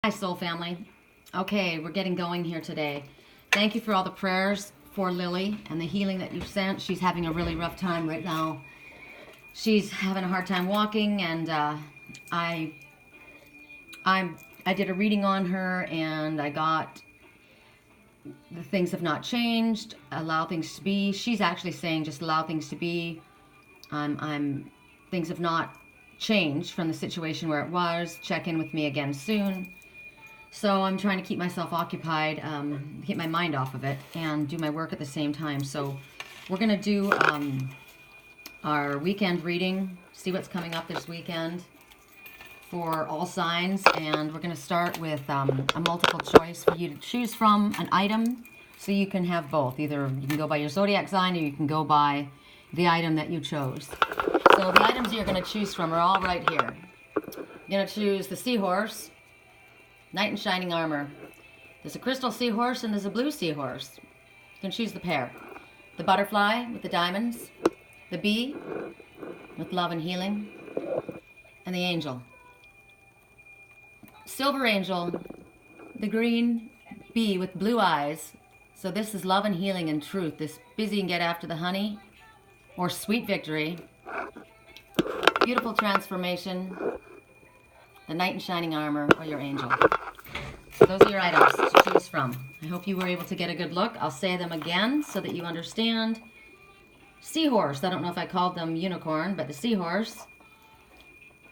Hi, soul family. Okay, we're getting going here today. Thank you for all the prayers for Lily and the healing that you've sent. She's having a really rough time right now. She's having a hard time walking, and I did a reading on her, and I got the things have not changed. Allow things to be. She's actually saying just allow things to be. Things have not changed from the situation where it was. Check in with me again soon. So I'm trying to keep myself occupied, keep my mind off of it, and do my work at the same time. So we're going to do our weekend reading, see what's coming up this weekend for all signs. And we're going to start with a multiple choice for you to choose from an item, so you can have both. Either you can go by your zodiac sign, or you can go by the item that you chose. So the items you're going to choose from are all right here. You're going to choose the seahorse, Knight in shining armor. There's a crystal seahorse and there's a blue seahorse. You can choose the pair. The butterfly with the diamonds, the bee with love and healing, and the angel. Silver angel, the green bee with blue eyes. So this is love and healing and truth. This busy and get after the honey, or sweet victory. Beautiful transformation. The knight in shining armor, or your angel. So those are your items to choose from. I hope you were able to get a good look. I'll say them again so that you understand. Seahorse. I don't know if I called them unicorn, but the seahorse.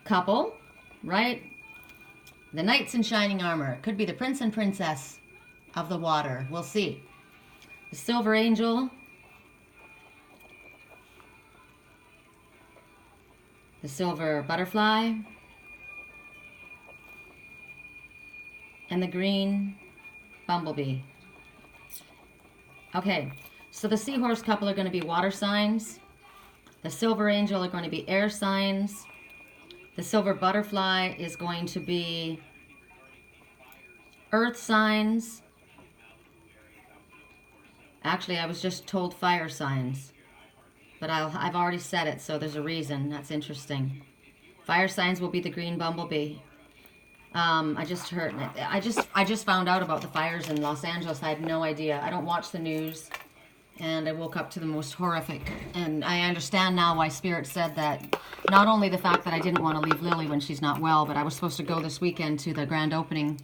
Couple, right? The knights in shining armor. It could be the prince and princess of the water. We'll see. The silver angel. The silver butterfly. And the green bumblebee. Okay, so the seahorse couple are going to be water signs. The silver angel are going to be air signs. The silver butterfly is going to be earth signs. Actually, I was just told fire signs, but I've already said it, so there's a reason. That's interesting. Fire signs will be the green bumblebee. I just found out about the fires in Los Angeles. I had no idea. I don't watch the news, and I woke up to the most horrific. And I understand now why Spirit said that. Not only the fact that I didn't want to leave Lily when she's not well, but I was supposed to go this weekend to the grand opening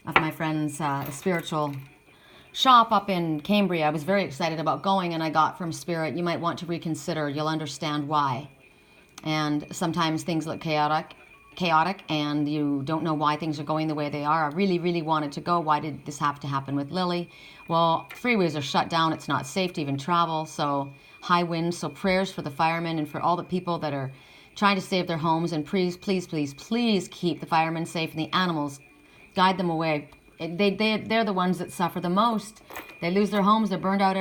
of my friend's spiritual shop up in Cambria. I was very excited about going, and I got from Spirit, you might want to reconsider. You'll understand why. And sometimes things look chaotic, and you don't know why things are going the way they are. I really, really wanted to go. Why did this have to happen with Lily? Well, freeways are shut down. It's not safe to even travel. So high winds. So prayers for the firemen and for all the people that are trying to save their homes. And please, please, please, please keep the firemen safe and the animals. Guide them away. They're the ones that suffer the most. They lose their homes. They're burned out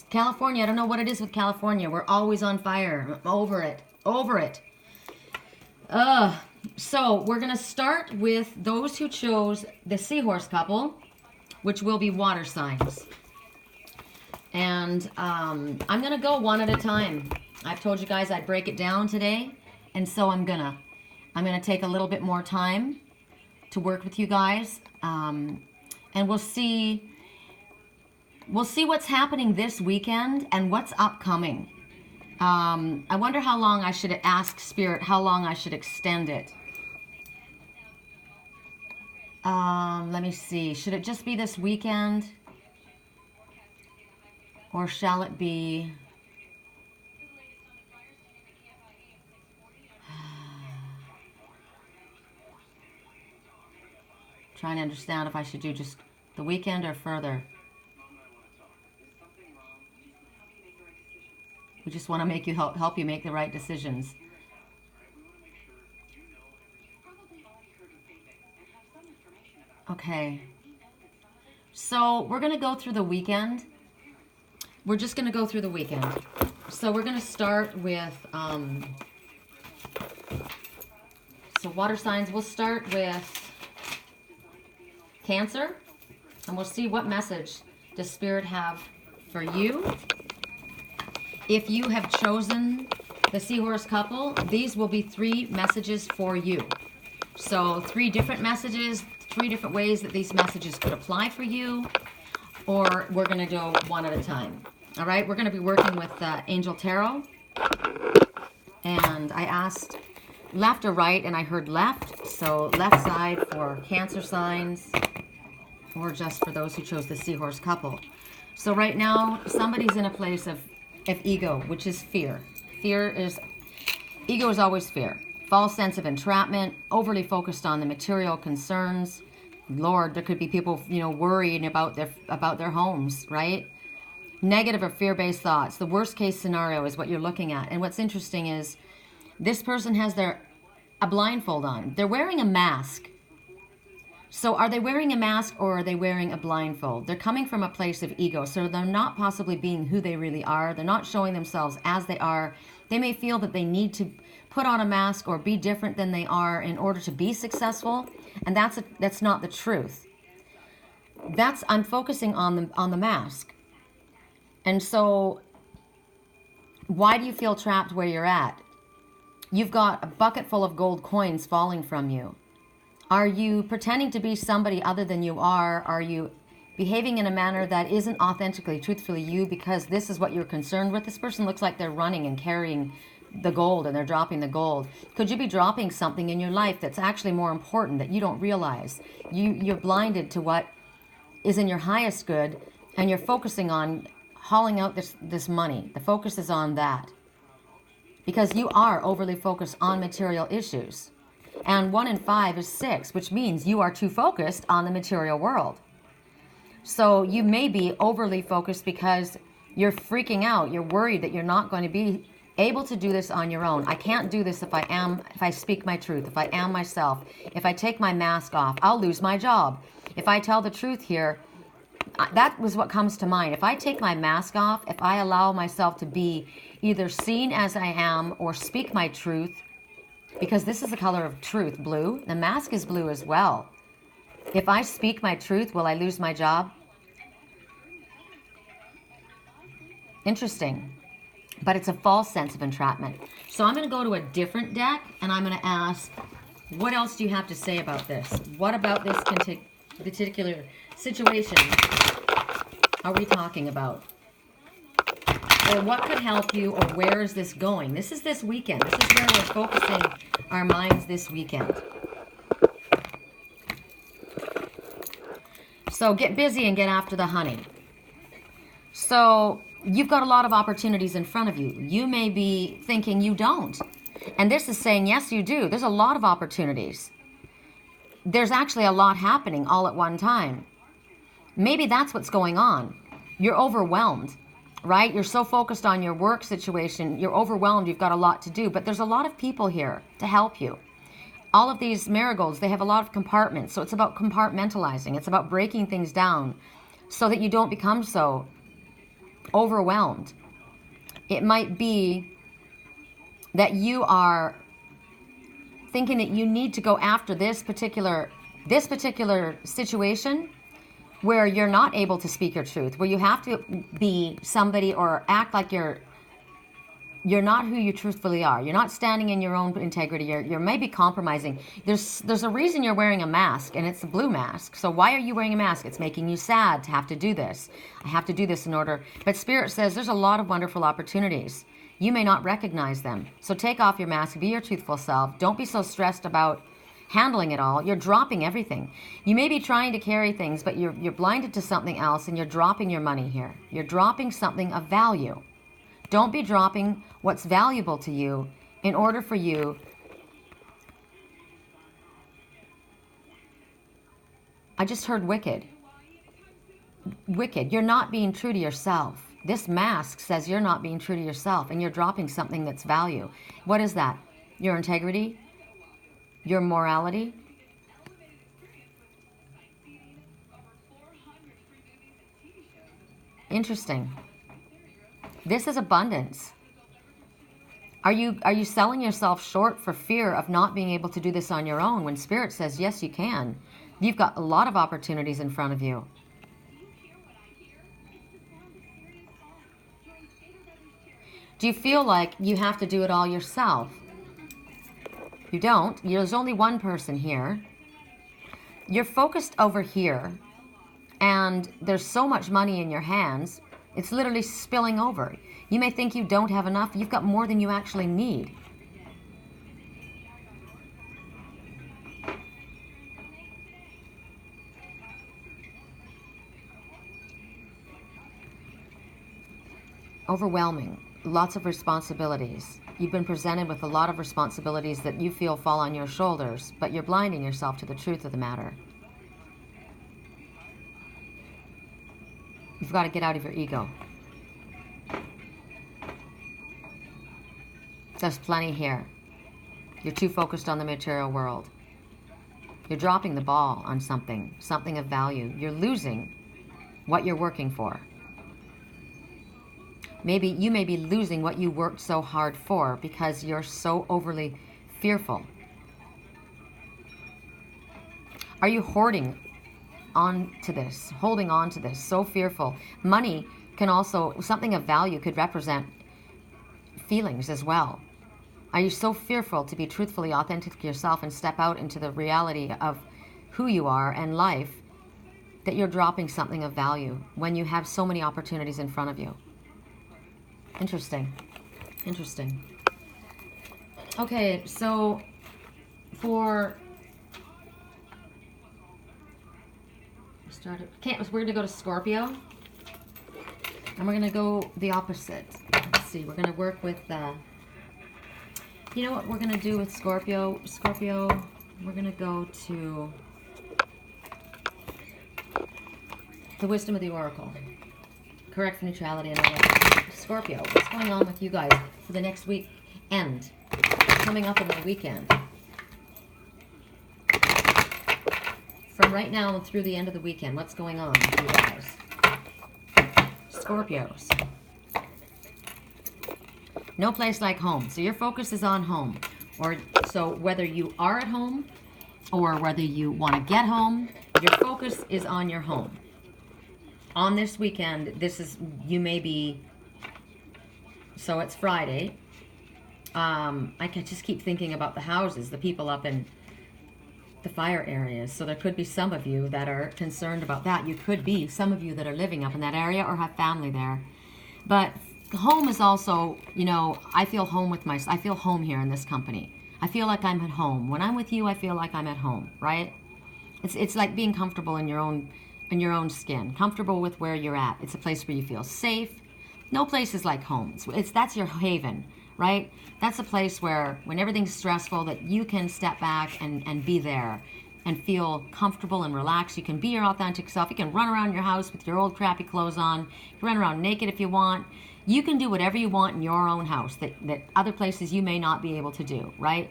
California, I don't know what it is with California. We're always on fire. I'm over it. Over it. So we're going to start with those who chose the seahorse couple, which will be water signs. And I'm going to go one at a time. I've told you guys I'd break it down today, and so I'm going to take a little bit more time to work with you guys, and we'll see what's happening this weekend and what's upcoming. I wonder how long I should ask Spirit, how long I should extend it. Let me see. Should it just be this weekend? Or shall it be... Trying to understand if I should do just the weekend or further. We just want to make you help you make the right decisions. Okay. So we're going to go through the weekend. We're just going to go through the weekend. So we're going to start with, so water signs, we'll start with Cancer, and we'll see what message does Spirit have for you. If you have chosen the seahorse couple, these will be 3 messages for you. So 3 different messages, 3 different ways that these messages could apply for you, or we're going to go one at a time. All right, we're going to be working with Angel Tarot. And I asked left or right, and I heard left. So left side for Cancer signs, or just for those who chose the Seahorse couple. So right now, somebody's in a place of ego, which is fear. Ego is always fear. False sense of entrapment, overly focused on the material concerns. Lord, there could be people, worrying about their homes, right? Negative or fear-based thoughts. The worst case scenario is what you're looking at. And what's interesting is this person has a blindfold on. They're wearing a mask. So are they wearing a mask or are they wearing a blindfold? They're coming from a place of ego. So they're not possibly being who they really are. They're not showing themselves as they are. They may feel that they need to put on a mask or be different than they are in order to be successful. And that's not the truth. I'm focusing on the mask. And so why do you feel trapped where you're at? You've got a bucket full of gold coins falling from you. Are you pretending to be somebody other than you are? Are you behaving in a manner that isn't authentically, truthfully you because this is what you're concerned with? This person looks like they're running and carrying the gold and they're dropping the gold. Could you be dropping something in your life that's actually more important that you don't realize? You're blinded to what is in your highest good, and you're focusing on hauling out this money. The focus is on that because you are overly focused on material issues. And 1 in 5 is 6, which means you are too focused on the material world. So you may be overly focused because you're freaking out. You're worried that you're not going to be able to do this on your own. I can't do this if I speak my truth, if I am myself. If I take my mask off, I'll lose my job. If I tell the truth here, that was what comes to mind. If I take my mask off, if I allow myself to be either seen as I am or speak my truth, because this is the color of truth, blue. The mask is blue as well. If I speak my truth, will I lose my job? Interesting. But it's a false sense of entrapment. So I'm going to go to a different deck, and I'm going to ask, what else do you have to say about this? What about this particular situation are we talking about? Or what could help you, or where is this going? This is this weekend. This is where we're focusing our minds this weekend. So get busy and get after the honey. So you've got a lot of opportunities in front of you. You may be thinking you don't. And this is saying, yes, you do. There's a lot of opportunities. There's actually a lot happening all at one time. Maybe that's what's going on. You're overwhelmed, right? You're so focused on your work situation. You're overwhelmed. You've got a lot to do. But there's a lot of people here to help you. All of these marigolds, they have a lot of compartments. So it's about compartmentalizing. It's about breaking things down so that you don't become so overwhelmed. It might be that you are thinking that you need to go after this particular situation where you're not able to speak your truth, where you have to be somebody or act like you're not who you truthfully are. You're not standing in your own integrity. You're maybe compromising. There's a reason you're wearing a mask, and it's a blue mask. So why are you wearing a mask? It's making you sad to have to do this. I have to do this in order. But Spirit says there's a lot of wonderful opportunities. You may not recognize them. So take off your mask. Be your truthful self. Don't be so stressed about handling it all. You're dropping everything. You may be trying to carry things, but you're blinded to something else, and you're dropping your money here. You're dropping something of value. Don't be dropping what's valuable to you in order for you. I just heard wicked. Wicked. You're not being true to yourself. This mask says you're not being true to yourself, and you're dropping something that's value. What is that? Your integrity? Your morality? Interesting. This is abundance. Are you selling yourself short for fear of not being able to do this on your own when Spirit says, yes, you can? You've got a lot of opportunities in front of you. Do you feel like you have to do it all yourself? You don't. There's only one person here. You're focused over here, and there's so much money in your hands, it's literally spilling over. You may think you don't have enough. You've got more than you actually need. Overwhelming. Lots of responsibilities. You've been presented with a lot of responsibilities that you feel fall on your shoulders, but you're blinding yourself to the truth of the matter. You've got to get out of your ego. There's plenty here. You're too focused on the material world. You're dropping the ball on something of value. You're losing what you're working for. Maybe you may be losing what you worked so hard for because you're so overly fearful. Are you holding on to this, so fearful? Money can also, something of value could represent feelings as well. Are you so fearful to be truthfully authentic to yourself and step out into the reality of who you are and life that you're dropping something of value when you have so many opportunities in front of you? Interesting. Interesting. Okay, so we're going to go to Scorpio. And we're going to go the opposite. Let's see, we're going to work with, you know what we're going to do with Scorpio? Scorpio, we're going to go to the wisdom of the Oracle. Correct for neutrality and all that. Scorpio, what's going on with you guys for the next week end? Coming up in the weekend. From right now through the end of the weekend, what's going on with you guys? Scorpios. No place like home. So your focus is on home. So whether you are at home or whether you want to get home, your focus is on your home. On this weekend, you may be, so it's Friday. I can just keep thinking about the houses, the people up in the fire areas. So there could be some of you that are concerned about that. You could be some of you that are living up in that area or have family there. But home is also, I feel home I feel home here in this company. I feel like I'm at home. When I'm with you, I feel like I'm at home, right? It's like being comfortable in your own skin, comfortable with where you're at. It's a place where you feel safe. No place is like home. That's your haven, right? That's a place where when everything's stressful that you can step back and be there and feel comfortable and relaxed. You can be your authentic self. You can run around your house with your old crappy clothes on. You can run around naked if you want. You can do whatever you want in your own house that other places you may not be able to do, right?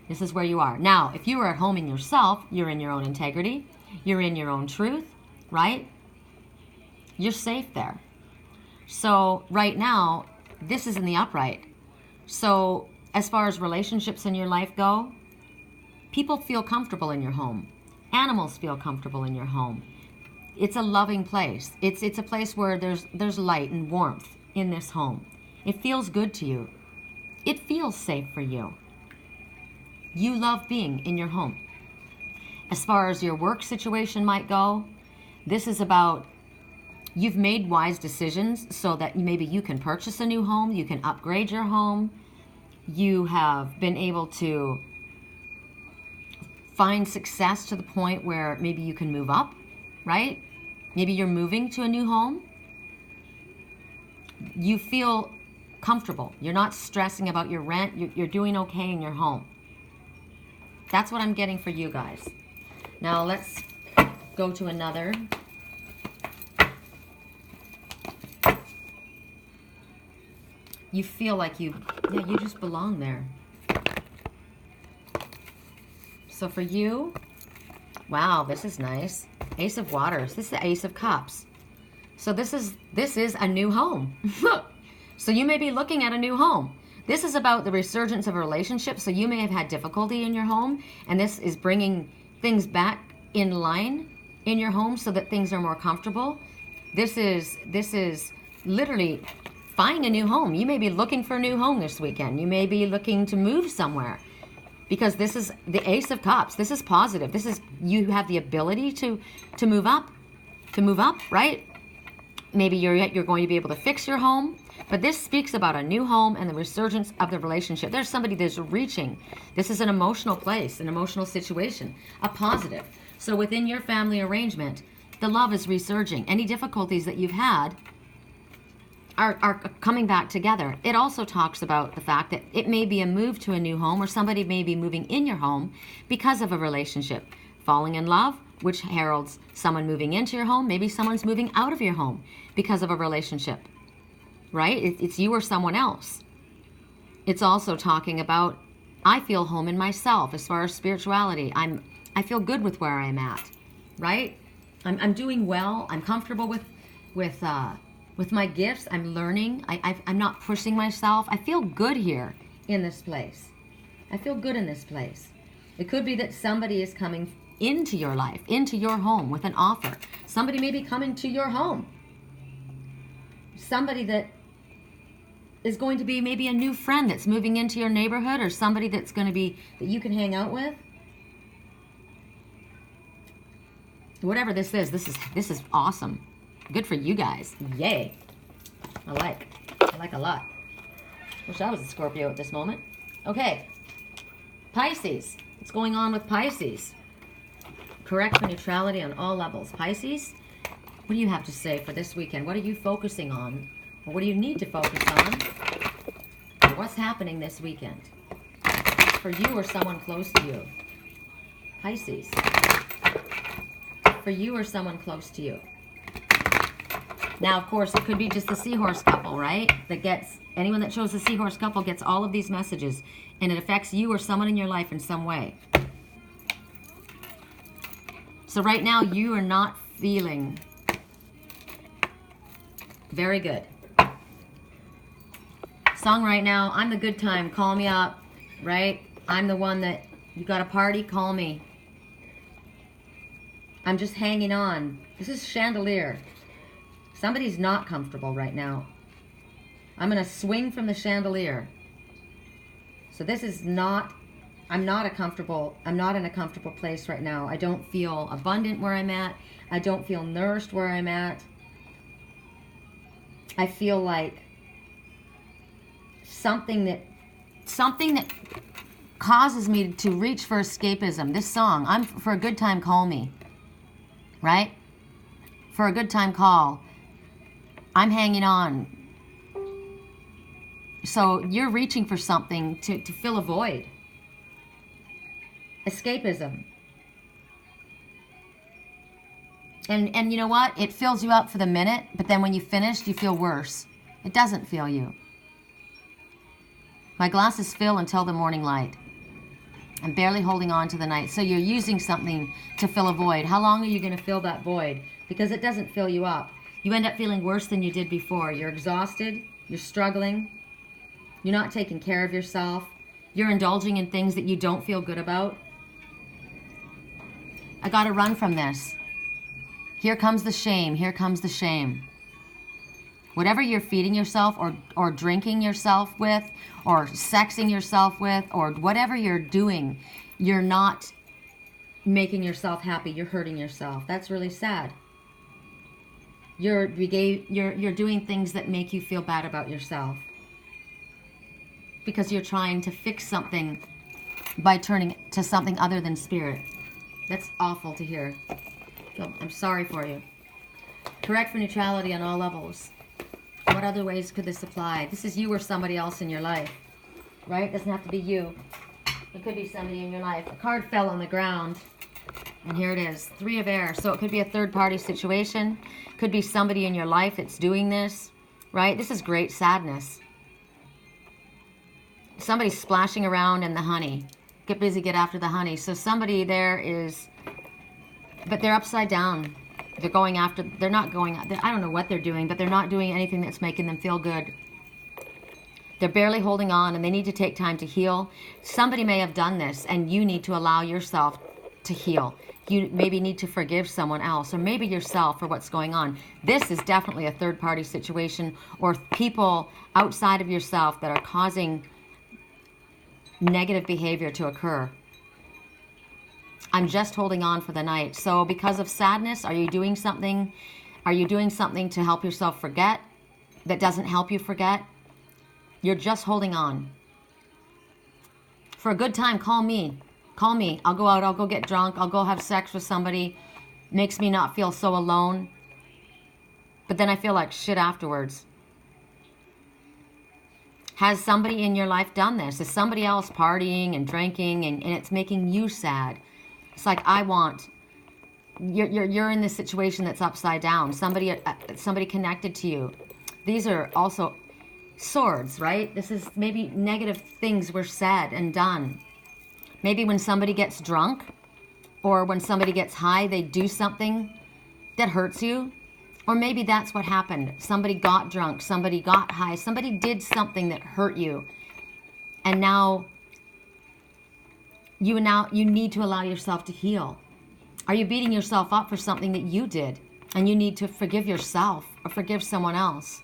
This is where you are. Now, if you are at home in yourself, you're in your own integrity. You're in your own truth, right? You're safe there. So right now, this is in the upright. So as far as relationships in your life go, people feel comfortable in your home. Animals feel comfortable in your home. It's a loving place. It's a place where there's light and warmth in this home. It feels good to you. It feels safe for you. You love being in your home. As far as your work situation might go, this is about you've made wise decisions so that maybe you can purchase a new home, you can upgrade your home, you have been able to find success to the point where maybe you can move up, right? Maybe you're moving to a new home. You feel comfortable. You're not stressing about your rent. You're doing okay in your home. That's what I'm getting for you guys. Now let's go to another. You feel like you just belong there. So for you, wow, this is nice. Ace of Waters. This is the Ace of Cups. So this is a new home. So you may be looking at a new home. This is about the resurgence of a relationship. So you may have had difficulty in your home, and this is bringing things back in line in your home so that things are more comfortable. This is literally buying a new home. You may be looking for a new home this weekend. You may be looking to move somewhere. Because this is the Ace of Cups. This is positive. This is, you have the ability to move up, right? Maybe you're going to be able to fix your home, but this speaks about a new home and the resurgence of the relationship. There's somebody that's reaching. This is an emotional place, an emotional situation, a positive. So within your family arrangement, the love is resurging. Any difficulties that you've had are coming back together. It also talks about the fact that it may be a move to a new home, or somebody may be moving in your home because of a relationship. Falling in love, which heralds someone moving into your home. Maybe someone's moving out of your home because of a relationship, right? It's you or someone else. It's also talking about, I feel home in myself as far as spirituality. I feel good with where I'm at, right? I'm doing well. I'm comfortable with my gifts. I'm learning. I'm not pushing myself. I feel good here in this place. I feel good in this place. It could be that somebody is coming into your life, into your home with an offer. Somebody may be coming to your home. Somebody that is going to be maybe a new friend that's moving into your neighborhood, or somebody that's going to be, that you can hang out with. Whatever this is awesome. Good for you guys. Yay. I like a lot. Wish I was a Scorpio at this moment. Okay. Pisces. What's going on with Pisces? Correct for neutrality on all levels. Pisces, what do you have to say for this weekend? What are you focusing on? Or what do you need to focus on? Or what's happening this weekend? For you or someone close to you. Pisces. For you or someone close to you. Now, of course, it could be just the seahorse couple, right? Anyone that chose the seahorse couple gets all of these messages, and it affects you or someone in your life in some way. So right now, you are not feeling very good. Song right now, I'm the good time, call me up, right? I'm the one that, you got a party, call me. I'm just hanging on. This is chandelier. Somebody's not comfortable right now. I'm going to swing from the chandelier. So this is not, I'm not in a comfortable place right now. I don't feel abundant where I'm at. I don't feel nourished where I'm at. I feel like something that causes me to reach for escapism. This song, I'm for a good time, call me. Right? For a good time, call. I'm hanging on. So you're reaching for something to fill a void. Escapism. And you know what? It fills you up for the minute, but then when you finish, you feel worse. It doesn't fill you. My glass is full until the morning light. I'm barely holding on to the night. So you're using something to fill a void. How long are you going to fill that void? Because it doesn't fill you up. You end up feeling worse than you did before. You're exhausted. You're struggling. You're not taking care of yourself. You're indulging in things that you don't feel good about. I got to run from this. Here comes the shame. Here comes the shame. Whatever you're feeding yourself or drinking yourself with or sexing yourself with or whatever you're doing, you're not making yourself happy. You're hurting yourself. That's really sad. You're doing things that make you feel bad about yourself because you're trying to fix something by turning to something other than spirit. That's awful to hear. I'm sorry for you. Correct for neutrality on all levels. What other ways could this apply? This is you or somebody else in your life, right? It doesn't have to be you. It could be somebody in your life. A card fell on the ground, and here it is, 3 of air. So it could be a third-party situation. Could be somebody in your life that's doing this, right? This is great sadness. Somebody's splashing around in the honey. Get busy, get after the honey. So somebody there is, but they're upside down. They're going after, they're not going, I don't know what they're doing, but they're not doing anything that's making them feel good. They're barely holding on, and they need to take time to heal. Somebody may have done this, and you need to allow yourself to heal. You maybe need to forgive someone else, or maybe yourself for what's going on. This is definitely a third-party situation, or people outside of yourself that are causing negative behavior to occur. I'm just holding on for the night. So because of sadness, are you doing something? Are you doing something to help yourself forget that doesn't help you forget? You're just holding on. For a good time, call me. Call me. I'll go out. I'll go get drunk. I'll go have sex with somebody. Makes me not feel so alone. But then I feel like shit afterwards. Has somebody in your life done this? Is somebody else partying and drinking and it's making you sad? It's like, you're in this situation that's upside down. Somebody connected to you. These are also swords, right? This is maybe negative things were said and done. Maybe when somebody gets drunk or when somebody gets high, they do something that hurts you. Or maybe that's what happened. Somebody got drunk, somebody got high, somebody did something that hurt you. And now you need to allow yourself to heal. Are you beating yourself up for something that you did? And you need to forgive yourself or forgive someone else.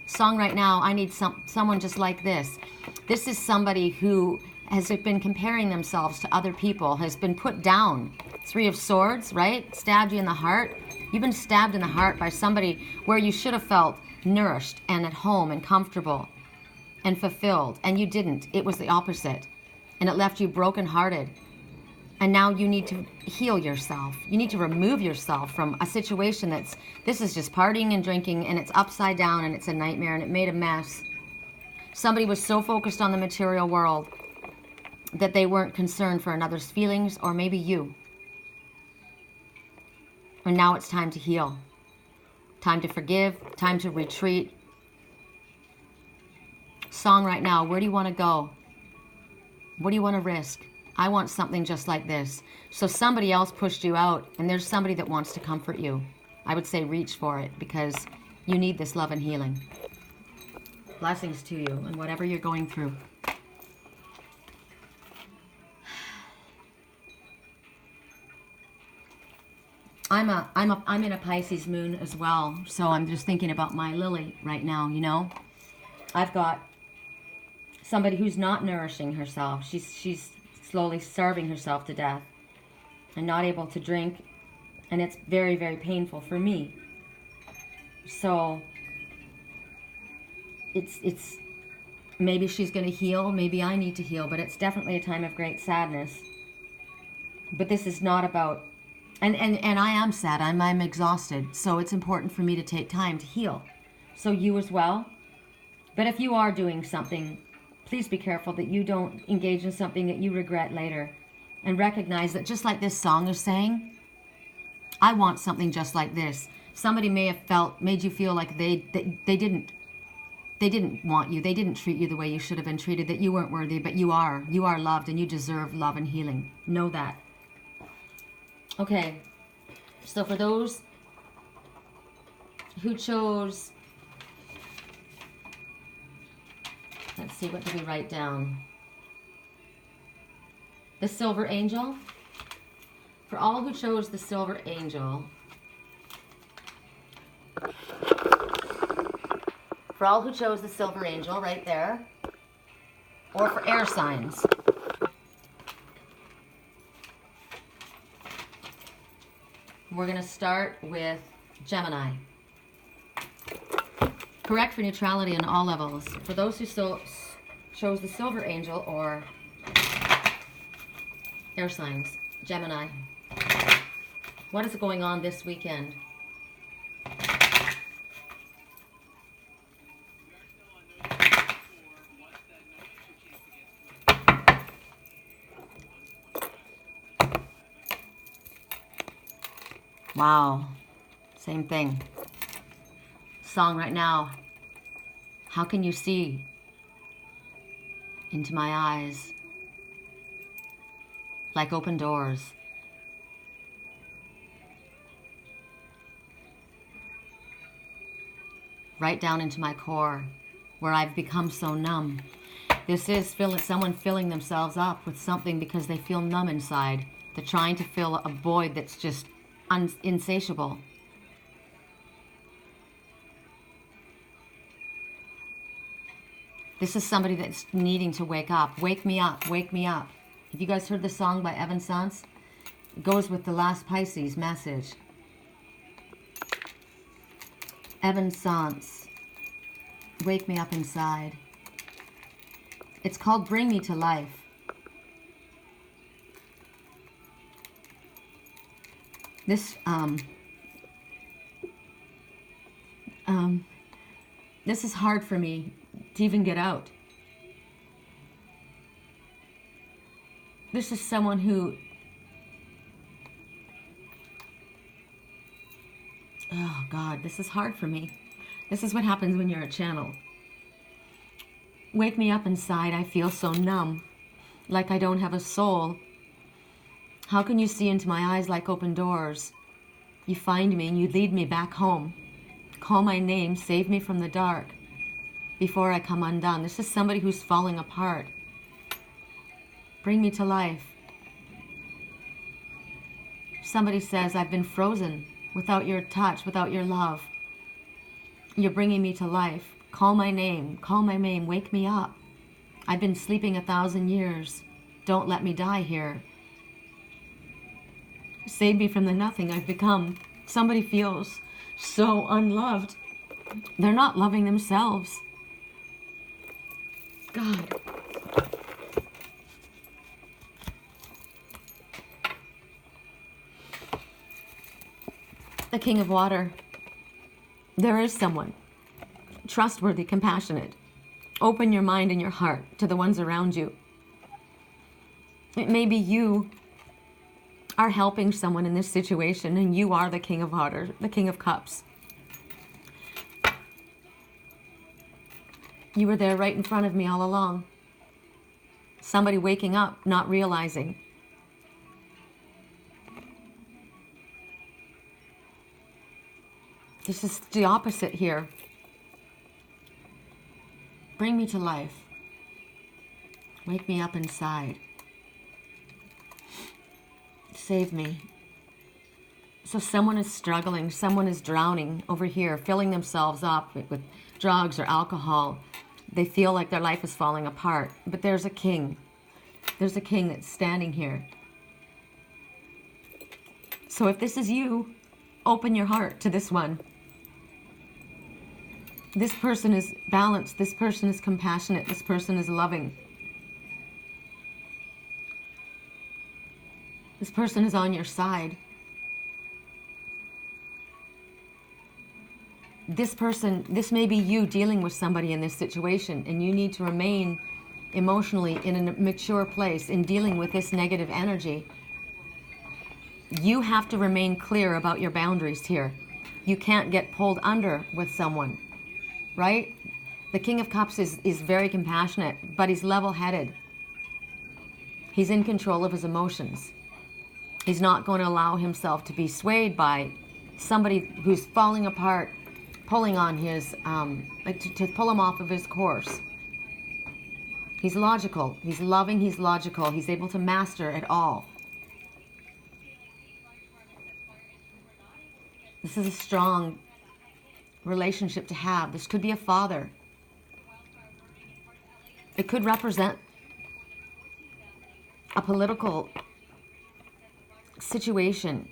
Song right now, I need someone just like this. This is somebody who has been comparing themselves to other people, has been put down. 3 of Swords, right? Stabbed you in the heart. You've been stabbed in the heart by somebody where you should have felt nourished and at home and comfortable and fulfilled, and you didn't. It was the opposite, and it left you brokenhearted. And now you need to heal yourself. You need to remove yourself from a situation this is just partying and drinking, and it's upside down, and it's a nightmare, and it made a mess. Somebody was so focused on the material world that they weren't concerned for another's feelings, or maybe you. And now it's time to heal. Time to forgive, time to retreat. Song right now, where do you want to go? What do you want to risk? I want something just like this. So somebody else pushed you out, and there's somebody that wants to comfort you. I would say reach for it, because you need this love and healing. Blessings to you and whatever you're going through. I'm in a Pisces moon as well, so I'm just thinking about my Lily right now, you know. I've got somebody who's not nourishing herself. She's slowly starving herself to death and not able to drink, and it's very, very painful for me. So it's maybe she's going to heal, maybe I need to heal, but it's definitely a time of great sadness. But this is not about, and I am sad, I'm exhausted, so it's important for me to take time to heal. So you as well. But if you are doing something, please be careful that you don't engage in something that you regret later. And recognize that, just like this song is saying, I want something just like this. Somebody may have made you feel like they didn't want you. They didn't treat you the way you should have been treated, that you weren't worthy, but you are. You are loved, and you deserve love and healing. Know that. Okay. So for those who chose, let's see, what did we write down? The Silver Angel. For all who chose the Silver Angel, right there, or for air signs, we're going to start with Gemini. Correct for neutrality on all levels. For those who still chose the Silver Angel or air signs, Gemini. What is going on this weekend? Wow. Same thing. Song right now. How can you see into my eyes like open doors? Right down into my core, where I've become so numb. This is someone filling themselves up with something because they feel numb inside. They're trying to fill a void that's just insatiable. This is somebody that's needing to wake up. Wake me up, wake me up. Have you guys heard the song by Evan Sants? It goes with the last Pisces message. Evan Sants, wake me up inside. It's called Bring Me to Life. This this is hard for me to even get out. This is someone who, oh God, this is hard for me. This is what happens when you're a channel. Wake me up inside. I feel so numb, like I don't have a soul. How can you see into my eyes like open doors? You find me and you lead me back home. Call my name, save me from the dark before I come undone. This is somebody who's falling apart. Bring me to life. Somebody says, I've been frozen without your touch, without your love. You're bringing me to life. Call my name, wake me up. I've been sleeping 1,000 years. Don't let me die here. Save me from the nothing I've become. Somebody feels so unloved. They're not loving themselves. God. The King of Water. There is someone trustworthy, compassionate. Open your mind and your heart to the ones around you. It may be you are helping someone in this situation and you are the King of Water, the King of Cups. You were there right in front of me all along. Somebody waking up, not realizing. This is the opposite here. Bring me to life. Wake me up inside. Save me. So someone is struggling, someone is drowning over here, filling themselves up with drugs or alcohol. They feel like their life is falling apart. But there's a king. There's a king that's standing here. So if this is you, open your heart to this one. This person is balanced. This person is compassionate. This person is loving. This person is on your side. This may be you dealing with somebody in this situation, and you need to remain emotionally in a mature place in dealing with this negative energy. You have to remain clear about your boundaries here. You can't get pulled under with someone, right? The King of Cups is very compassionate, but he's level-headed. He's in control of his emotions. He's not going to allow himself to be swayed by somebody who's falling apart, pulling on his, to pull him off of his course. He's logical. He's loving. He's logical. He's able to master it all. This is a strong relationship to have. This could be a father. It could represent a political situation.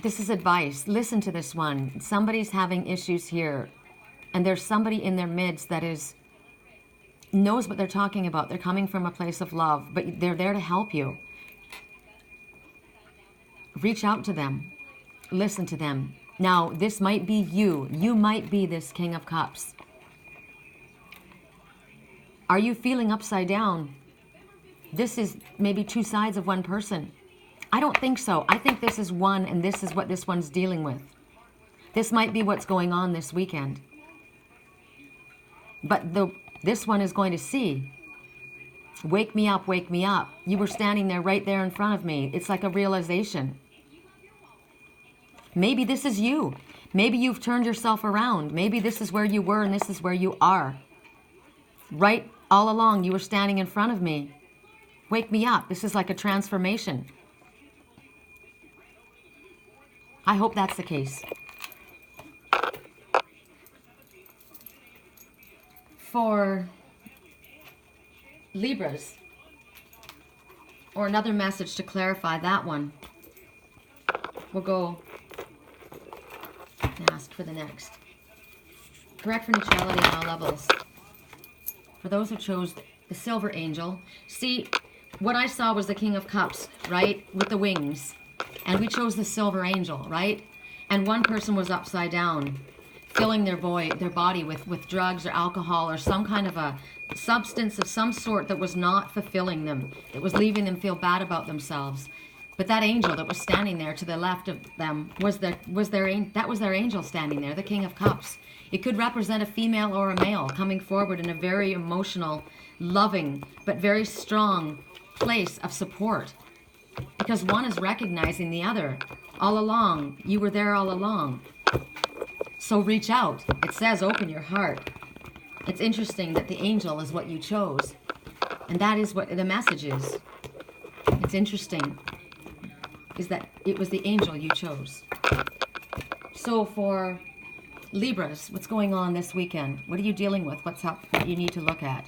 This is advice. Listen to this one. Somebody's having issues here, and there's somebody in their midst that knows what they're talking about. They're coming from a place of love, but they're there to help you. Reach out to them. Listen to them. Now, this might be you. You might be this King of Cups. Are you feeling upside down? This is maybe two sides of one person. I don't think so. I think this is one, and this is what this one's dealing with. This might be what's going on this weekend. But this one is going to see. Wake me up, wake me up. You were standing there right there in front of me. It's like a realization. Maybe this is you. Maybe you've turned yourself around. Maybe this is where you were and this is where you are. Right all along, you were standing in front of me. Wake me up. This is like a transformation. I hope that's the case. For Libras, or another message to clarify that one, we'll go and ask for the next. Correct for neutrality on all levels. For those who chose the Silver Angel, see, what I saw was the King of Cups, right, with the wings. And we chose the Silver Angel, right? And one person was upside down, filling their body with drugs or alcohol or some kind of a substance of some sort that was not fulfilling them, that was leaving them feel bad about themselves. But that angel that was standing there to the left of them was their angel standing there, the King of Cups. It could represent a female or a male coming forward in a very emotional, loving, but very strong place of support. Because one is recognizing the other. All along, you were there all along. So reach out. It says open your heart. It's interesting that the angel is what you chose. And that is what the message is. It's interesting is that it was the angel you chose. So for Libras, what's going on this weekend? What are you dealing with? What's up that you need to look at?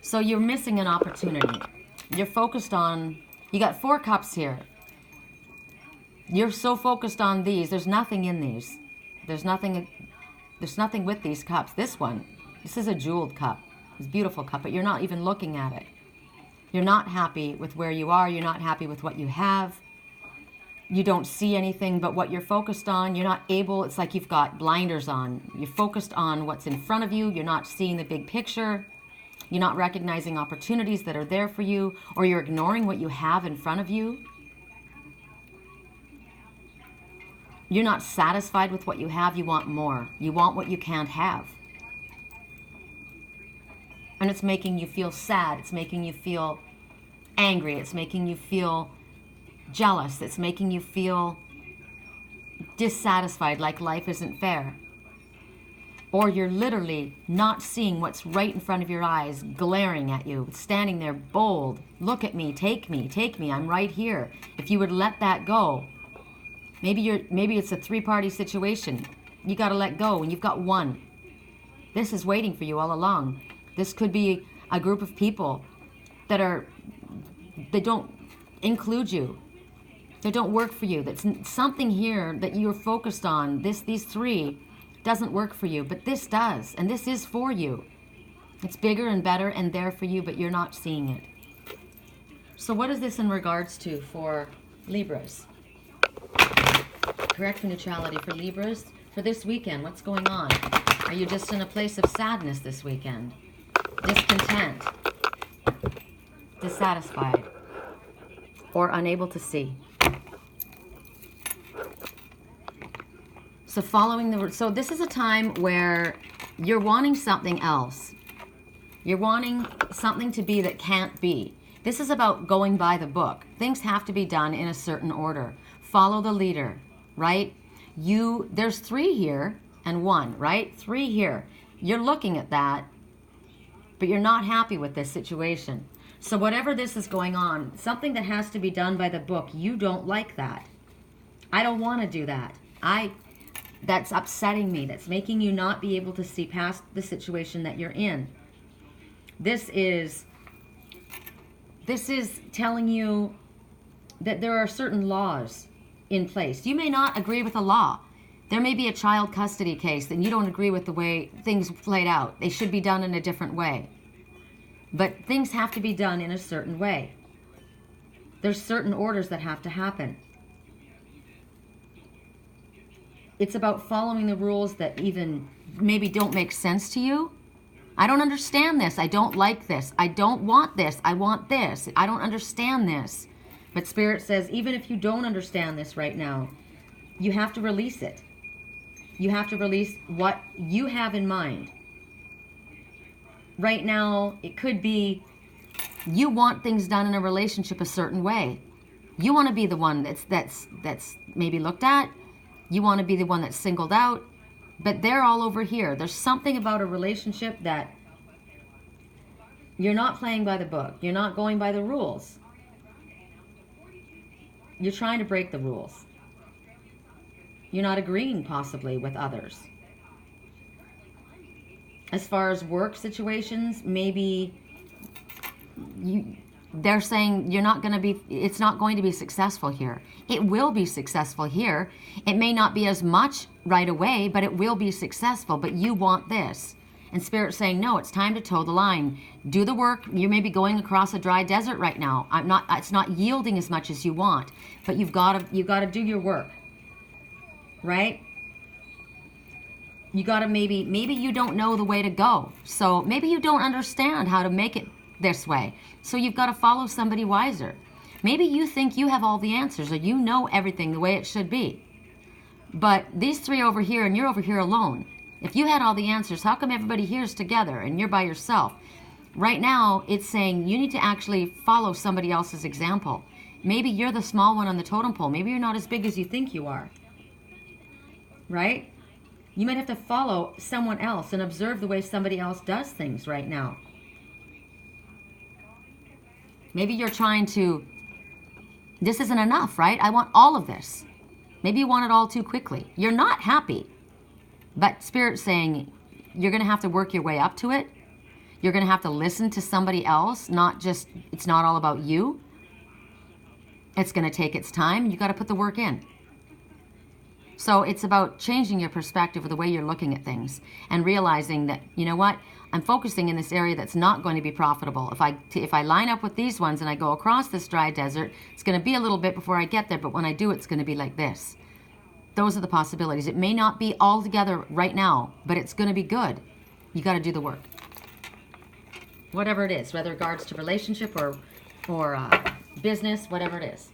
So you're missing an opportunity. You're focused on, you got 4 cups here. You're so focused on these. There's nothing in these. There's nothing with these cups. This is a jeweled cup. It's a beautiful cup, but you're not even looking at it. You're not happy with where you are. You're not happy with what you have. You don't see anything but what you're focused on. You're not able, it's like you've got blinders on. You're focused on what's in front of you. You're not seeing the big picture. You're not recognizing opportunities that are there for you, or you're ignoring what you have in front of you. You're not satisfied with what you have. You want more. You want what you can't have. And it's making you feel sad. It's making you feel angry. It's making you feel jealous. It's making you feel dissatisfied, like life isn't fair. Or you're literally not seeing what's right in front of your eyes, glaring at you, standing there bold. Look at me, take me, I'm right here. If you would let that go, maybe it's a 3-party situation. You got to let go, and you've got one. This is waiting for you all along. This could be a group of people they don't include you. They don't work for you. That's something here that you're focused on. These 3 doesn't work for you, but this does, and this is for you. It's bigger and better and there for you, but you're not seeing it. So what is this in regards to for Libras? Correct for neutrality for Libras. For this weekend, what's going on? Are you just in a place of sadness this weekend? Discontent? Dissatisfied? Or unable to see? So this is a time where you're wanting something else. You're wanting something to be that can't be. This is about going by the book. Things have to be done in a certain order. Follow the leader, right? There's 3 here and 1, right? 3 here. You're looking at that, but you're not happy with this situation. So whatever this is going on, something that has to be done by the book, you don't like that. I don't want to do that. That's upsetting me. That's making you not be able to see past the situation that you're in. This is telling you that there are certain laws in place. You may not agree with a law. There may be a child custody case and you don't agree with the way things played out. They should be done in a different way. But things have to be done in a certain way. There's certain orders that have to happen. It's about following the rules that even maybe don't make sense to you. I don't understand this. I don't like this. I don't want this. I want this. I don't understand this. But Spirit says, even if you don't understand this right now, you have to release it. You have to release what you have in mind. Right now, it could be you want things done in a relationship a certain way. You want to be the one that's maybe looked at. You want to be the one that's singled out. But they're all over here. There's something about a relationship that you're not playing by the book. You're not going by the rules. You're trying to break the rules. You're not agreeing possibly with others. As far as work situations, maybe they're saying it's not going to be successful here. It will be successful here. It may not be as much right away, but it will be successful. But you want this. And Spirit's saying, no, it's time to toe the line. Do the work. You may be going across a dry desert right now. It's not yielding as much as you want, but you've got to do your work. Right? You got to maybe you don't know the way to go. So maybe you don't understand how to make it this way. So you've got to follow somebody wiser. Maybe you think you have all the answers, or you know everything the way it should be. But these three over here, and you're over here alone. If you had all the answers, how come everybody here is together and you're by yourself? Right now, it's saying you need to actually follow somebody else's example. Maybe you're the small one on the totem pole. Maybe you're not as big as you think you are. Right? You might have to follow someone else and observe the way somebody else does things right now. Maybe you're trying to, this isn't enough, right? I want all of this. Maybe you want it all too quickly. You're not happy. But Spirit's saying you're going to have to work your way up to it. You're going to have to listen to somebody else, it's not all about you. It's going to take its time. You got to put the work in. So it's about changing your perspective of the way you're looking at things and realizing that, you know what, I'm focusing in this area that's not going to be profitable. If I line up with these ones and I go across this dry desert, it's going to be a little bit before I get there, but when I do, it's going to be like this. Those are the possibilities. It may not be all together right now, but it's going to be good. You got to do the work. Whatever it is, whether it regards to relationship or business, whatever it is.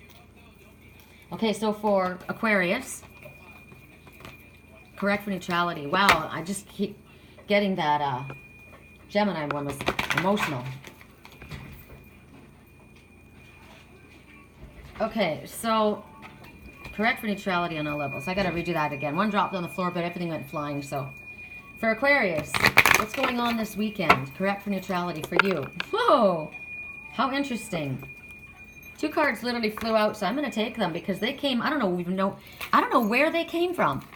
Okay, so for Aquarius, correct for neutrality. Wow, I just keep getting that Gemini one was emotional. Okay, so correct for neutrality on all levels. I got to redo that again. One dropped on the floor, but everything went flying. So for Aquarius, what's going on this weekend? Correct for neutrality for you. Whoa, how interesting. Two cards literally flew out, so I'm going to take them because they came, I don't know where they came from.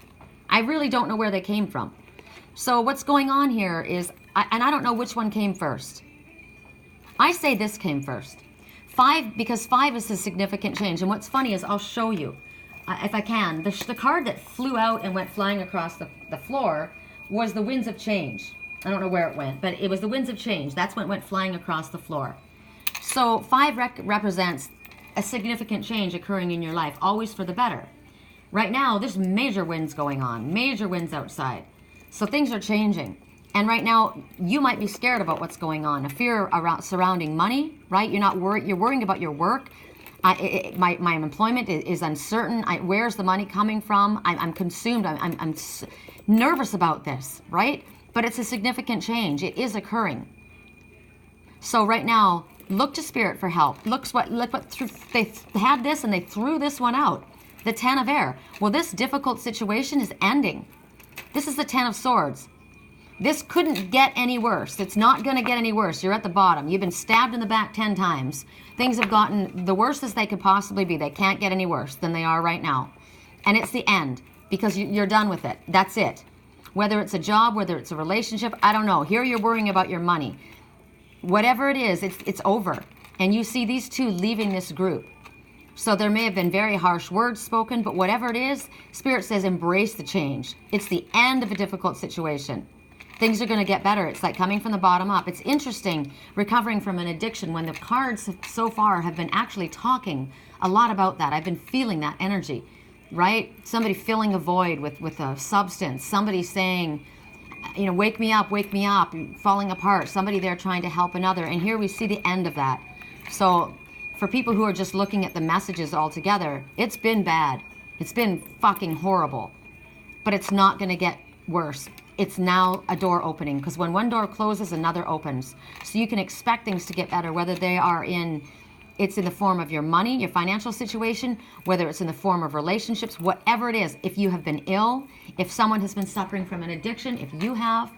I really don't know where they came from. So what's going on here is, and I don't know which one came first. I say this came first. 5, because 5 is a significant change. And what's funny is I'll show you. If I can, the card that flew out and went flying across the floor was the Winds of Change. I don't know where it went, but it was the Winds of Change. That's when it went flying across the floor. So 5 represents a significant change occurring in your life, always for the better. Right now, there's major winds going on, major winds outside. So things are changing. And right now, you might be scared about what's going on. A fear around surrounding money, right? You're not worried. You're worrying about your work. My employment is uncertain. Where's the money coming from? I'm consumed. I'm nervous about this, right? But it's a significant change. It is occurring. So right now, look to Spirit for help. Look what they had this and they threw this one out. The 10 of Air. Well, this difficult situation is ending. This is the 10 of Swords. This couldn't get any worse. It's not going to get any worse. You're at the bottom. You've been stabbed in the back 10 times. Things have gotten the worst as they could possibly be. They can't get any worse than they are right now. And it's the end because you're done with it. That's it. Whether it's a job, whether it's a relationship, I don't know. Here you're worrying about your money. Whatever it is, it's over. And you see these two leaving this group. So there may have been very harsh words spoken, but whatever it is, Spirit says embrace the change. It's the end of a difficult situation. Things are going to get better. It's like coming from the bottom up. It's interesting recovering from an addiction when the cards so far have been actually talking a lot about that. I've been feeling that energy, right? Somebody filling a void with a substance. Somebody saying, you know, wake me up, falling apart. Somebody there trying to help another. And here we see the end of that. So for people who are just looking at the messages altogether, it's been bad. It's been fucking horrible. But it's not going to get worse. It's now a door opening, because when one door closes, another opens. So you can expect things to get better, whether they are it's in the form of your money, your financial situation, whether it's in the form of relationships, whatever it is. If you have been ill, if someone has been suffering from an addiction, if you have,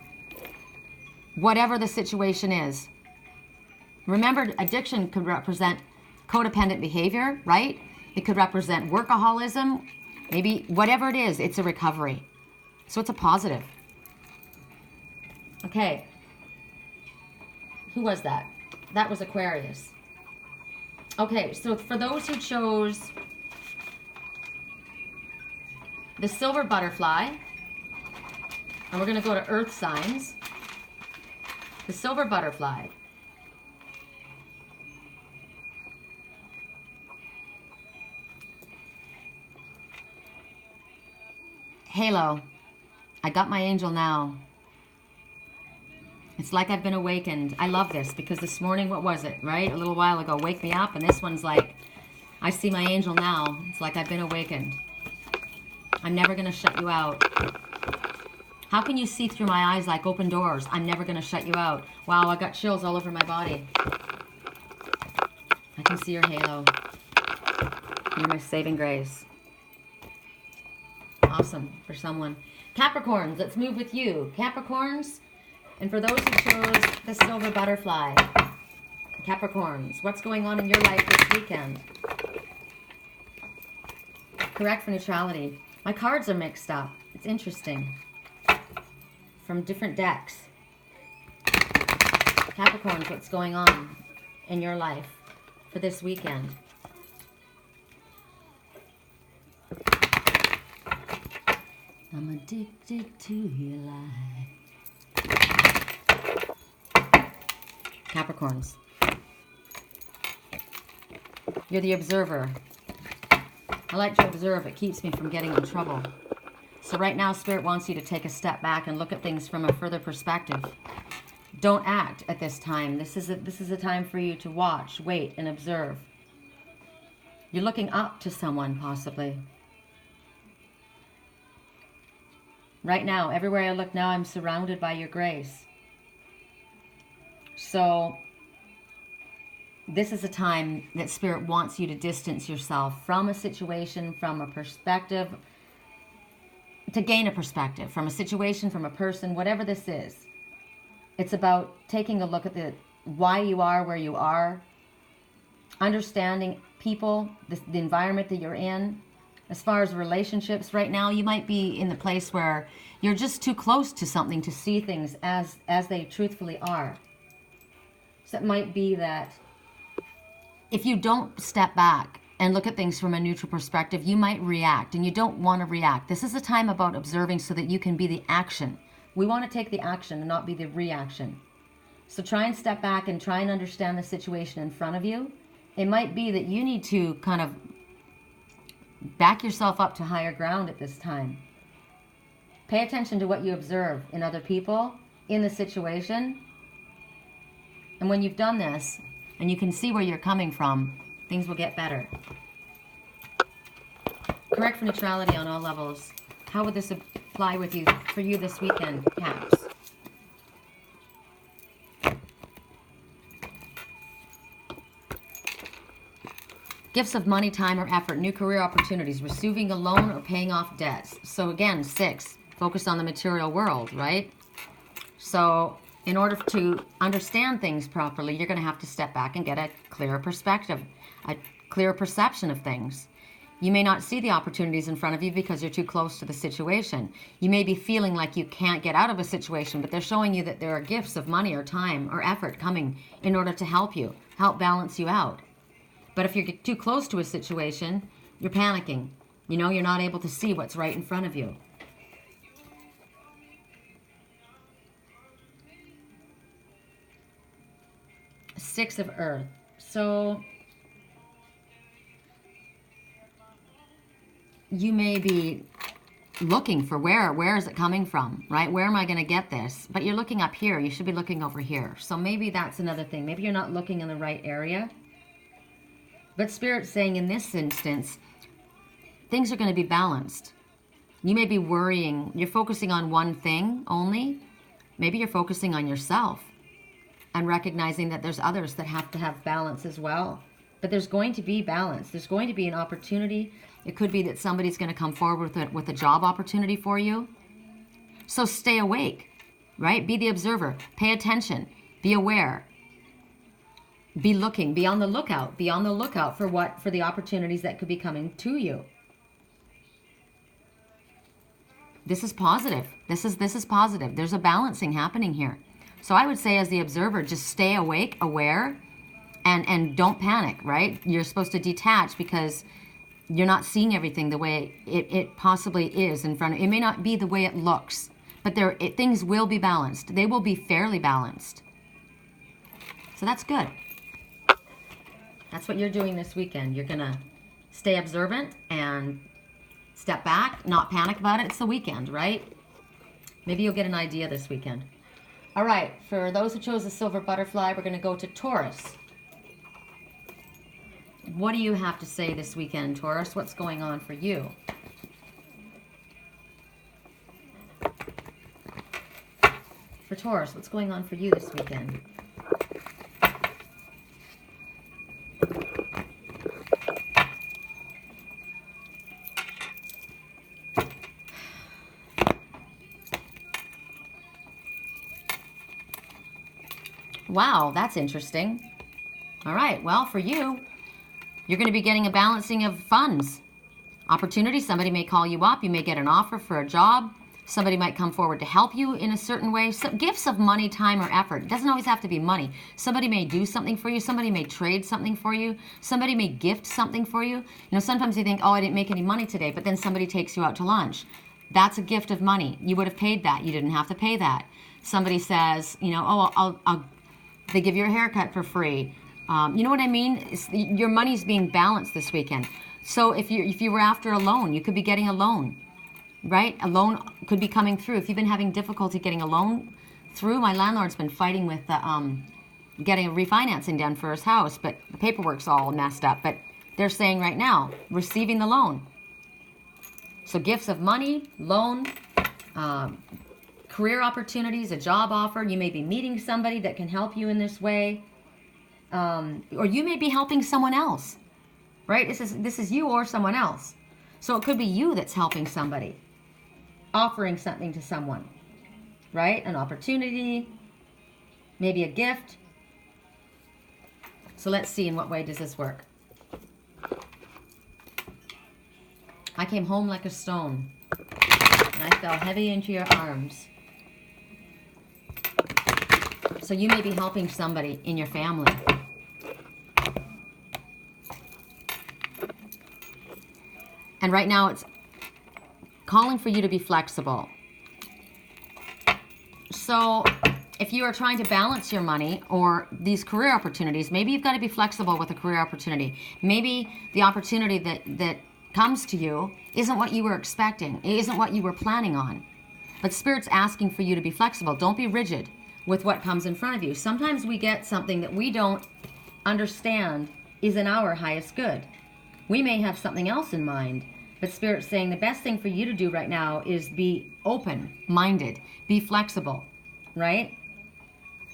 whatever the situation is. Remember, addiction could represent codependent behavior, right? It could represent workaholism, maybe whatever it is, it's a recovery. So it's a positive. Okay. Who was that? That was Aquarius. Okay, so for those who chose the silver butterfly, and we're going to go to earth signs. The silver butterfly. Halo. I got my angel now. It's like I've been awakened. I love this because this morning, what was it, right? A little while ago, wake me up. And this one's like, I see my angel now. It's like I've been awakened. I'm never going to shut you out. How can you see through my eyes like open doors? I'm never going to shut you out. Wow, I got chills all over my body. I can see your halo. You're my saving grace. Awesome for someone. Capricorns, let's move with you. Capricorns, and for those who chose the silver butterfly. Capricorns, what's going on in your life this weekend? Correct for neutrality. My cards are mixed up. It's interesting. From different decks. Capricorns, what's going on in your life for this weekend? I'm addicted to your life. Capricorns. You're the observer. I like to observe. It keeps me from getting in trouble. So right now, Spirit wants you to take a step back and look at things from a further perspective. Don't act at this time. This is a time for you to watch, wait, and observe. You're looking up to someone, possibly. Right now, everywhere I look now, I'm surrounded by your grace. So this is a time that Spirit wants you to distance yourself from a situation, from a perspective, to gain a perspective, from a situation, from a person, whatever this is. It's about taking a look at why you are where you are, understanding people, the environment that you're in. As far as relationships, right now, you might be in the place where you're just too close to something to see things as they truthfully are. So it might be that if you don't step back and look at things from a neutral perspective, you might react, and you don't want to react. This is a time about observing so that you can be the action. We want to take the action and not be the reaction. So try and step back and try and understand the situation in front of you. It might be that you need to kind of back yourself up to higher ground at this time. Pay attention to what you observe in other people, in the situation. And when you've done this, and you can see where you're coming from, things will get better. Correct for neutrality on all levels. How would this apply for you this weekend, Caps? Gifts of money, time, or effort, new career opportunities, receiving a loan or paying off debts. So again, 6, focus on the material world, right? So in order to understand things properly, you're going to have to step back and get a clearer perspective, a clearer perception of things. You may not see the opportunities in front of you because you're too close to the situation. You may be feeling like you can't get out of a situation, but they're showing you that there are gifts of money or time or effort coming in order to help you, help balance you out. But if you're too close to a situation, you're panicking. You know, you're not able to see what's right in front of you. Six of Earth. So you may be looking for where is it coming from, right? Where am I going to get this? But you're looking up here. You should be looking over here. So maybe that's another thing. Maybe you're not looking in the right area. But Spirit's saying in this instance, things are going to be balanced. You may be worrying. You're focusing on one thing only. Maybe you're focusing on yourself and recognizing that there's others that have to have balance as well. But there's going to be balance. There's going to be an opportunity. It could be that somebody's going to come forward with a job opportunity for you. So stay awake, right? Be the observer. Pay attention. Be aware. Be looking. Be on the lookout. Be on the lookout for the opportunities that could be coming to you. this is positive. This is positive. There's a balancing happening here. So I would say as the observer, just stay awake, aware, and don't panic, right? You're supposed to detach because you're not seeing everything the way it possibly is in front of you. It may not be the way it looks, but things will be balanced. They will be fairly balanced. So that's good. That's what you're doing this weekend. You're going to stay observant and step back, not panic about it. It's the weekend, right? Maybe you'll get an idea this weekend. All right, for those who chose the silver butterfly, we're going to go to Taurus. What do you have to say this weekend, Taurus? What's going on for you? For Taurus, what's going on for you this weekend? Wow, that's interesting. All right, well, for you, you're going to be getting a balancing of funds. Opportunity, somebody may call you up. You may get an offer for a job. Somebody might come forward to help you in a certain way. So, gifts of money, time, or effort. It doesn't always have to be money. Somebody may do something for you. Somebody may trade something for you. Somebody may gift something for you. You know, sometimes you think, oh, I didn't make any money today, but then somebody takes you out to lunch. That's a gift of money. You would have paid that. You didn't have to pay that. Somebody says, you know, oh, they give you a haircut for free. You know what I mean? Your money's being balanced this weekend. So if you were after a loan, you could be getting a loan, right? A loan could be coming through. If you've been having difficulty getting a loan through, my landlord's been fighting with getting a refinancing done for his house, but the paperwork's all messed up. But they're saying right now, receiving the loan. So gifts of money, loan, career opportunities, a job offer. You may be meeting somebody that can help you in this way. Or you may be helping someone else, right? This is you or someone else. So it could be you that's helping somebody, offering something to someone, right? An opportunity, maybe a gift. So let's see, in what way does this work? I came home like a stone, and I fell heavy into your arms. So you may be helping somebody in your family. And right now it's calling for you to be flexible. So if you are trying to balance your money or these career opportunities, maybe you've got to be flexible with a career opportunity. Maybe the opportunity that comes to you isn't what you were expecting. It isn't what you were planning on. But Spirit's asking for you to be flexible. Don't be rigid with what comes in front of you. Sometimes we get something that we don't understand is in our highest good. We may have something else in mind, but Spirit's saying the best thing for you to do right now is be open-minded, be flexible, right?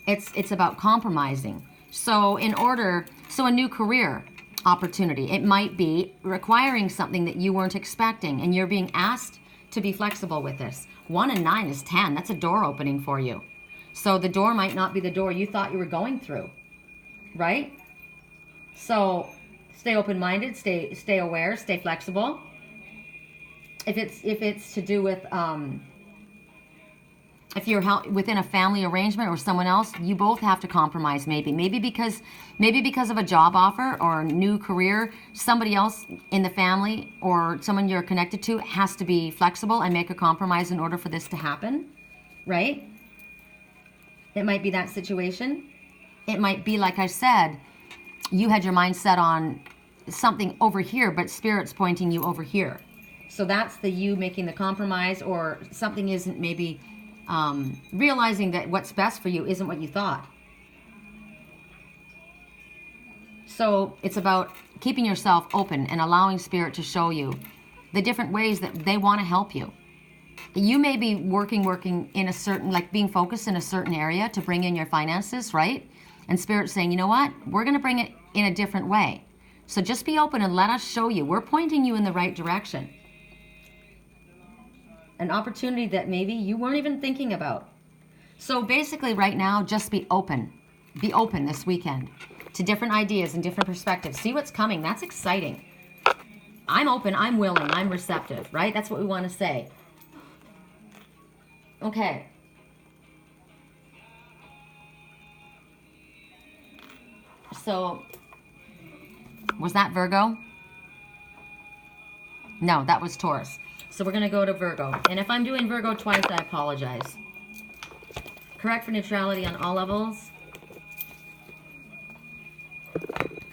It's about compromising. So a new career opportunity, it might be requiring something that you weren't expecting, and you're being asked to be flexible with this. 1 and 9 is 10. That's a door opening for you. So the door might not be the door you thought you were going through, right? So stay open-minded, stay aware, stay flexible. If it's to do with if you're within a family arrangement or someone else, you both have to compromise. Maybe because of a job offer or a new career, somebody else in the family or someone you're connected to has to be flexible and make a compromise in order for this to happen, right? It might be that situation. It might be, like I said, you had your mind set on something over here, but Spirit's pointing you over here. So that's the you making the compromise, or something isn't maybe realizing that what's best for you isn't what you thought. So it's about keeping yourself open and allowing Spirit to show you the different ways that they want to help you. You may be working in a certain, like being focused in a certain area to bring in your finances, right? And Spirit's saying, you know what? We're going to bring it in a different way. So just be open and let us show you. We're pointing you in the right direction. An opportunity that maybe you weren't even thinking about. So basically right now, just be open. Be open this weekend to different ideas and different perspectives. See what's coming. That's exciting. I'm open, I'm willing, I'm receptive, right? That's what we want to say. Okay. So, was that Virgo? No, that was Taurus. So we're going to go to Virgo. And if I'm doing Virgo twice, I apologize. Correct for neutrality on all levels.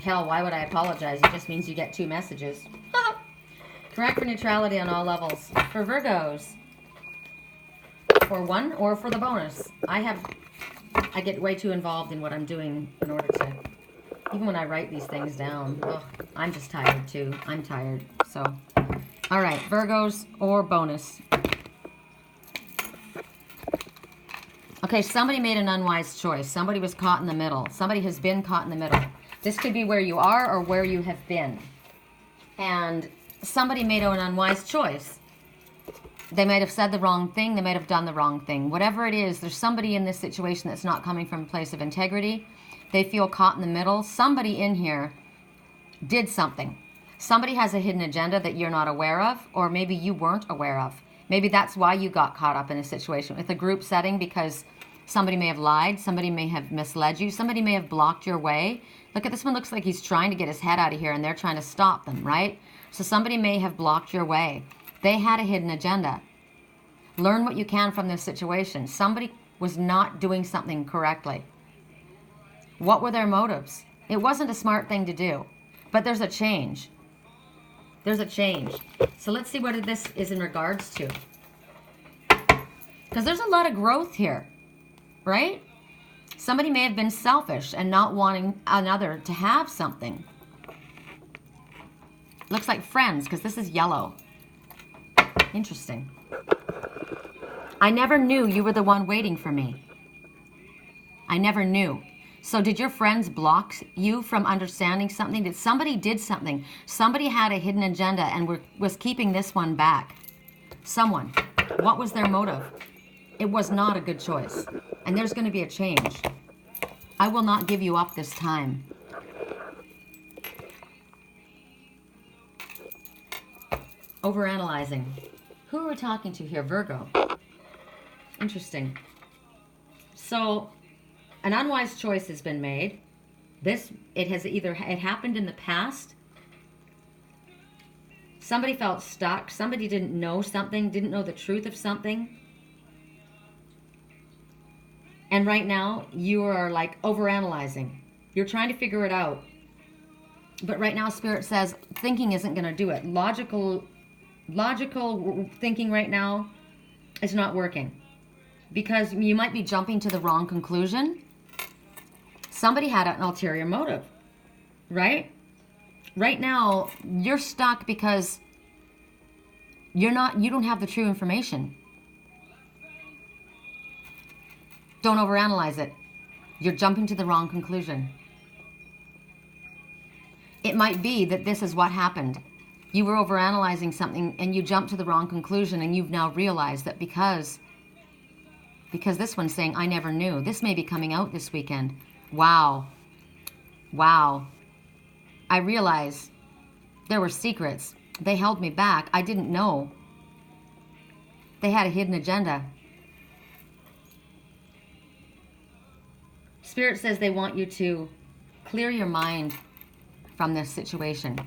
Hell, why would I apologize? It just means you get 2 messages. Correct for neutrality on all levels. For Virgos. For 1 or for the bonus. I get way too involved in what I'm doing in order to... Even when I write these things down. Ugh, I'm just tired too. I'm tired. So, all right. Virgos or bonus. Okay, somebody made an unwise choice. Somebody was caught in the middle. Somebody has been caught in the middle. This could be where you are or where you have been. And somebody made an unwise choice. They might have said the wrong thing. They might have done the wrong thing. Whatever it is, there's somebody in this situation that's not coming from a place of integrity. They feel caught in the middle. Somebody in here did something. Somebody has a hidden agenda that you're not aware of, or maybe you weren't aware of. Maybe that's why you got caught up in a situation with a group setting, because somebody may have lied, somebody may have misled you, somebody may have blocked your way. Look at this one, looks like he's trying to get his head out of here and they're trying to stop them, right? So somebody may have blocked your way. They had a hidden agenda. Learn what you can from this situation. Somebody was not doing something correctly. What were their motives? It wasn't a smart thing to do, but there's a change. There's a change. So let's see what this is in regards to. Because there's a lot of growth here, right? Somebody may have been selfish and not wanting another to have something. Looks like friends, because this is yellow. Interesting. I never knew you were the one waiting for me. I never knew. So did your friends block you from understanding something? Did somebody did something? Somebody had a hidden agenda and was keeping this one back. Someone. What was their motive? It was not a good choice. And there's going to be a change. I will not give you up this time. Overanalyzing. Who are we talking to here? Virgo. Interesting. So... an unwise choice has been made. It happened in the past. Somebody felt stuck. Somebody didn't know something, didn't know the truth of something. And right now, you are like overanalyzing. You're trying to figure it out. But right now, Spirit says thinking isn't going to do it. Logical thinking right now is not working. Because you might be jumping to the wrong conclusion. Somebody had an ulterior motive, right? Right now, you're stuck because you don't have the true information. Don't overanalyze it. You're jumping to the wrong conclusion. It might be that this is what happened. You were overanalyzing something and you jumped to the wrong conclusion, and you've now realized that because this one's saying, I never knew. This may be coming out this weekend. Wow. Wow. I realize there were secrets. They held me back. I didn't know. They had a hidden agenda. Spirit says they want you to clear your mind from this situation.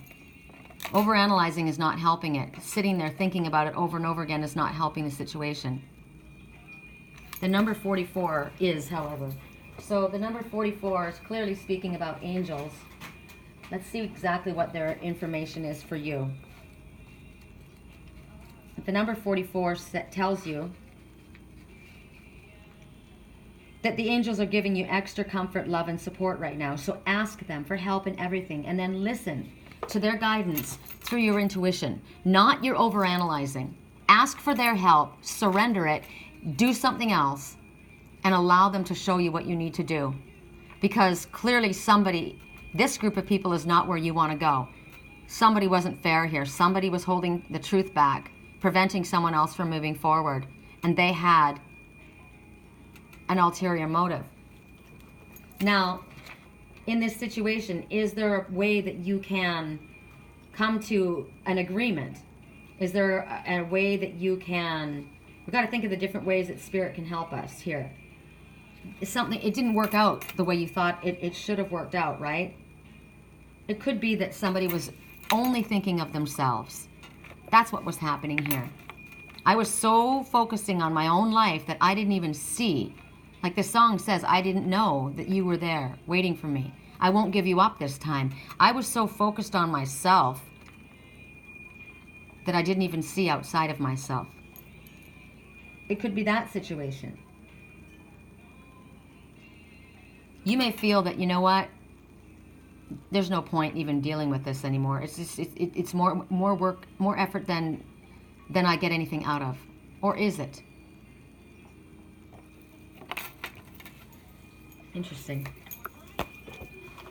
Overanalyzing is not helping it. Sitting there thinking about it over and over again is not helping the situation. The number 44 is, however. So the number 44 is clearly speaking about angels. Let's see exactly what their information is for you. The number 44 tells you that the angels are giving you extra comfort, love, and support right now. So ask them for help in everything, and then listen to their guidance through your intuition, not your overanalyzing. Ask for their help, surrender it, do something else, and allow them to show you what you need to do. Because clearly this group of people is not where you want to go. Somebody wasn't fair here. Somebody was holding the truth back, preventing someone else from moving forward. And they had an ulterior motive. Now, in this situation, is there a way that you can come to an agreement? Is there a way that you can We got to think of the different ways that Spirit can help us here. It's something, it didn't work out the way you thought it should have worked out, right? It could be that somebody was only thinking of themselves. That's what was happening here. I was so focusing on my own life that I didn't even see. Like the song says, I didn't know that you were there waiting for me. I won't give you up this time. I was so focused on myself that I didn't even see outside of myself. It could be that situation. You may feel that, you know what, there's no point even dealing with this anymore. It's just it's more work, more effort than I get anything out of. Or is it? Interesting.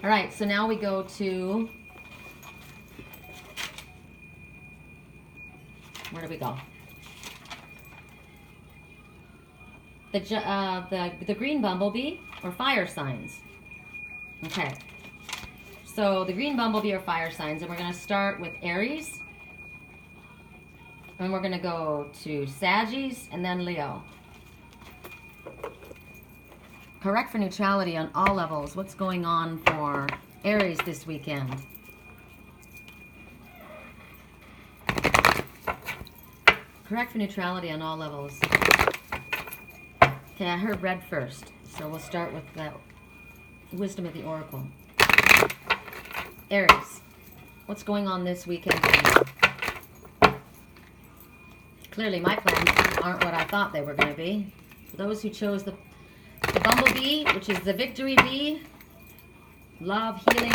All right, so now we go to, where do we go? The green bumblebee or fire signs. Okay. So the green bumblebee or fire signs, and we're going to start with Aries. And we're going to go to Sagittarius and then Leo. Correct for neutrality on all levels. What's going on for Aries this weekend? Correct for neutrality on all levels. Okay, I heard red first, so we'll start with the wisdom of the oracle. Aries, what's going on this weekend? Clearly my plans aren't what I thought they were going to be. For those who chose the bumblebee, which is the victory bee, love, healing,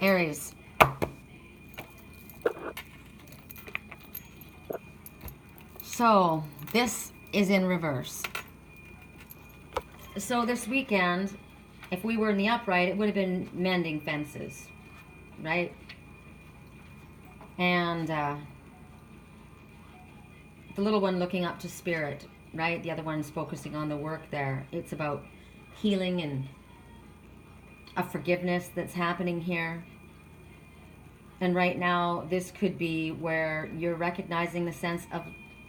Aries. So this is in reverse. So this weekend, if we were in the upright, it would have been mending fences, right? And the little one looking up to Spirit, right? The other one's focusing on the work there. It's about healing and a forgiveness that's happening here. And right now, this could be where you're recognizing the sense of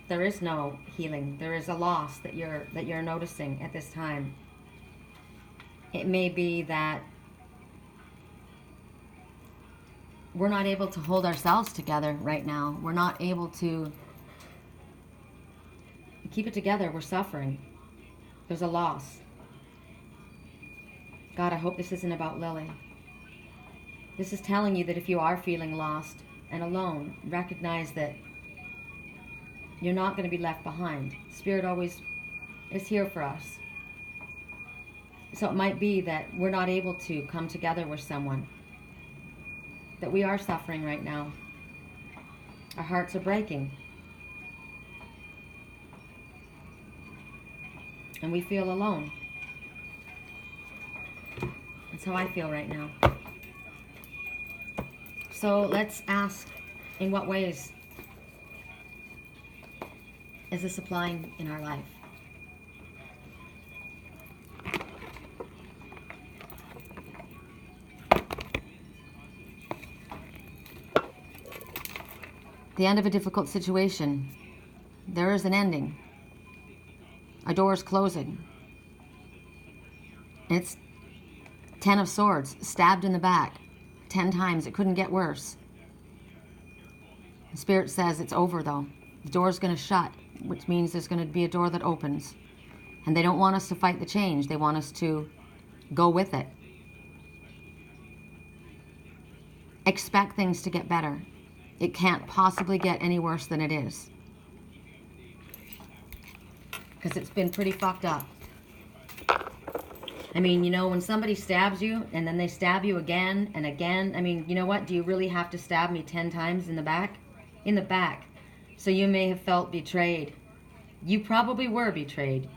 there is no healing. There is a loss that you're noticing at this time. It may be that we're not able to hold ourselves together right now. We're not able to keep it together. We're suffering. There's a loss. God, I hope this isn't about Lily. This is telling you that if you are feeling lost and alone, recognize that you're not going to be left behind. Spirit always is here for us. So it might be that we're not able to come together with someone. That we are suffering right now. Our hearts are breaking. And we feel alone. That's how I feel right now. So let's ask, in what ways is this applying in our life? The end of a difficult situation. There is an ending. A door is closing. It's 10 of Swords, stabbed in the back 10 times. It couldn't get worse. The Spirit says it's over, though. The door's going to shut, which means there's going to be a door that opens. And they don't want us to fight the change. They want us to go with it. Expect things to get better. It can't possibly get any worse than it is. Because it's been pretty fucked up. I mean, you know, when somebody stabs you and then they stab you again and again, I mean, you know what? Do you really have to stab me 10 times in the back? In the back. So you may have felt betrayed. You probably were betrayed.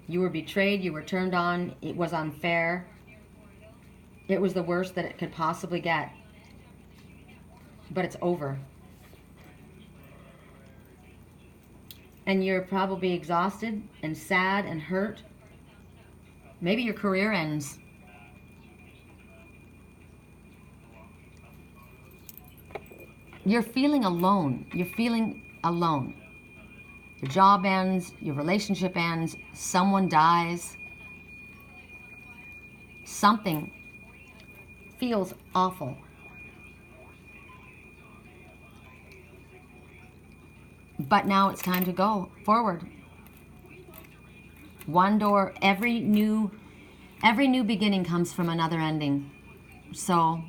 You were betrayed. You were turned on. It was unfair. It was the worst that it could possibly get. But it's over. And you're probably exhausted and sad and hurt. Maybe your career ends. You're feeling alone. You're feeling alone. Your job ends, your relationship ends, someone dies. Something feels awful. But now it's time to go forward. One door, every new beginning comes from another ending. So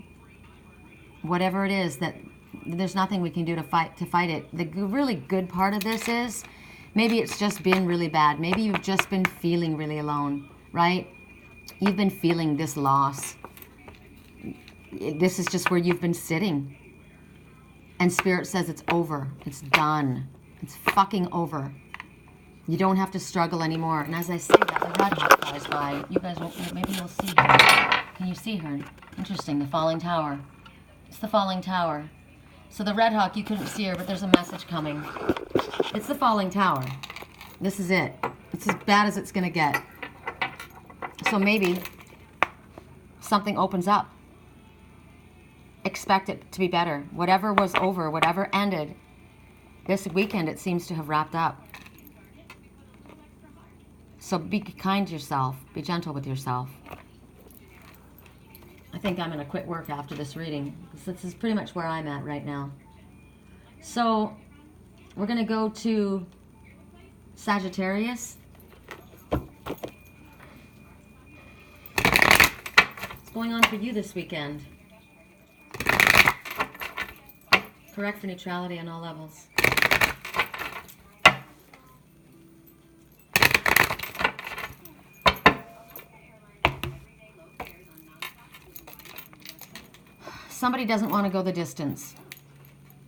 whatever it is, that there's nothing we can do to fight it. The really good part of this is maybe it's just been really bad. Maybe you've just been feeling really alone, right? You've been feeling this loss. This is just where you've been sitting. And Spirit says it's over. It's done. It's fucking over. You don't have to struggle anymore. And as I say that, the red hawk flies by. You guys won't, maybe you'll see her. Can you see her? Interesting, the falling tower. It's the falling tower. So the red hawk, you couldn't see her, but there's a message coming. It's the falling tower. This is it. It's as bad as it's going to get. So maybe something opens up. Expect it to be better. Whatever was over, whatever ended, this weekend it seems to have wrapped up. So be kind to yourself. Be gentle with yourself. I think I'm going to quit work after this reading. This is pretty much where I'm at right now. So we're going to go to Sagittarius. What's going on for you this weekend? Correct for neutrality on all levels. Somebody doesn't want to go the distance.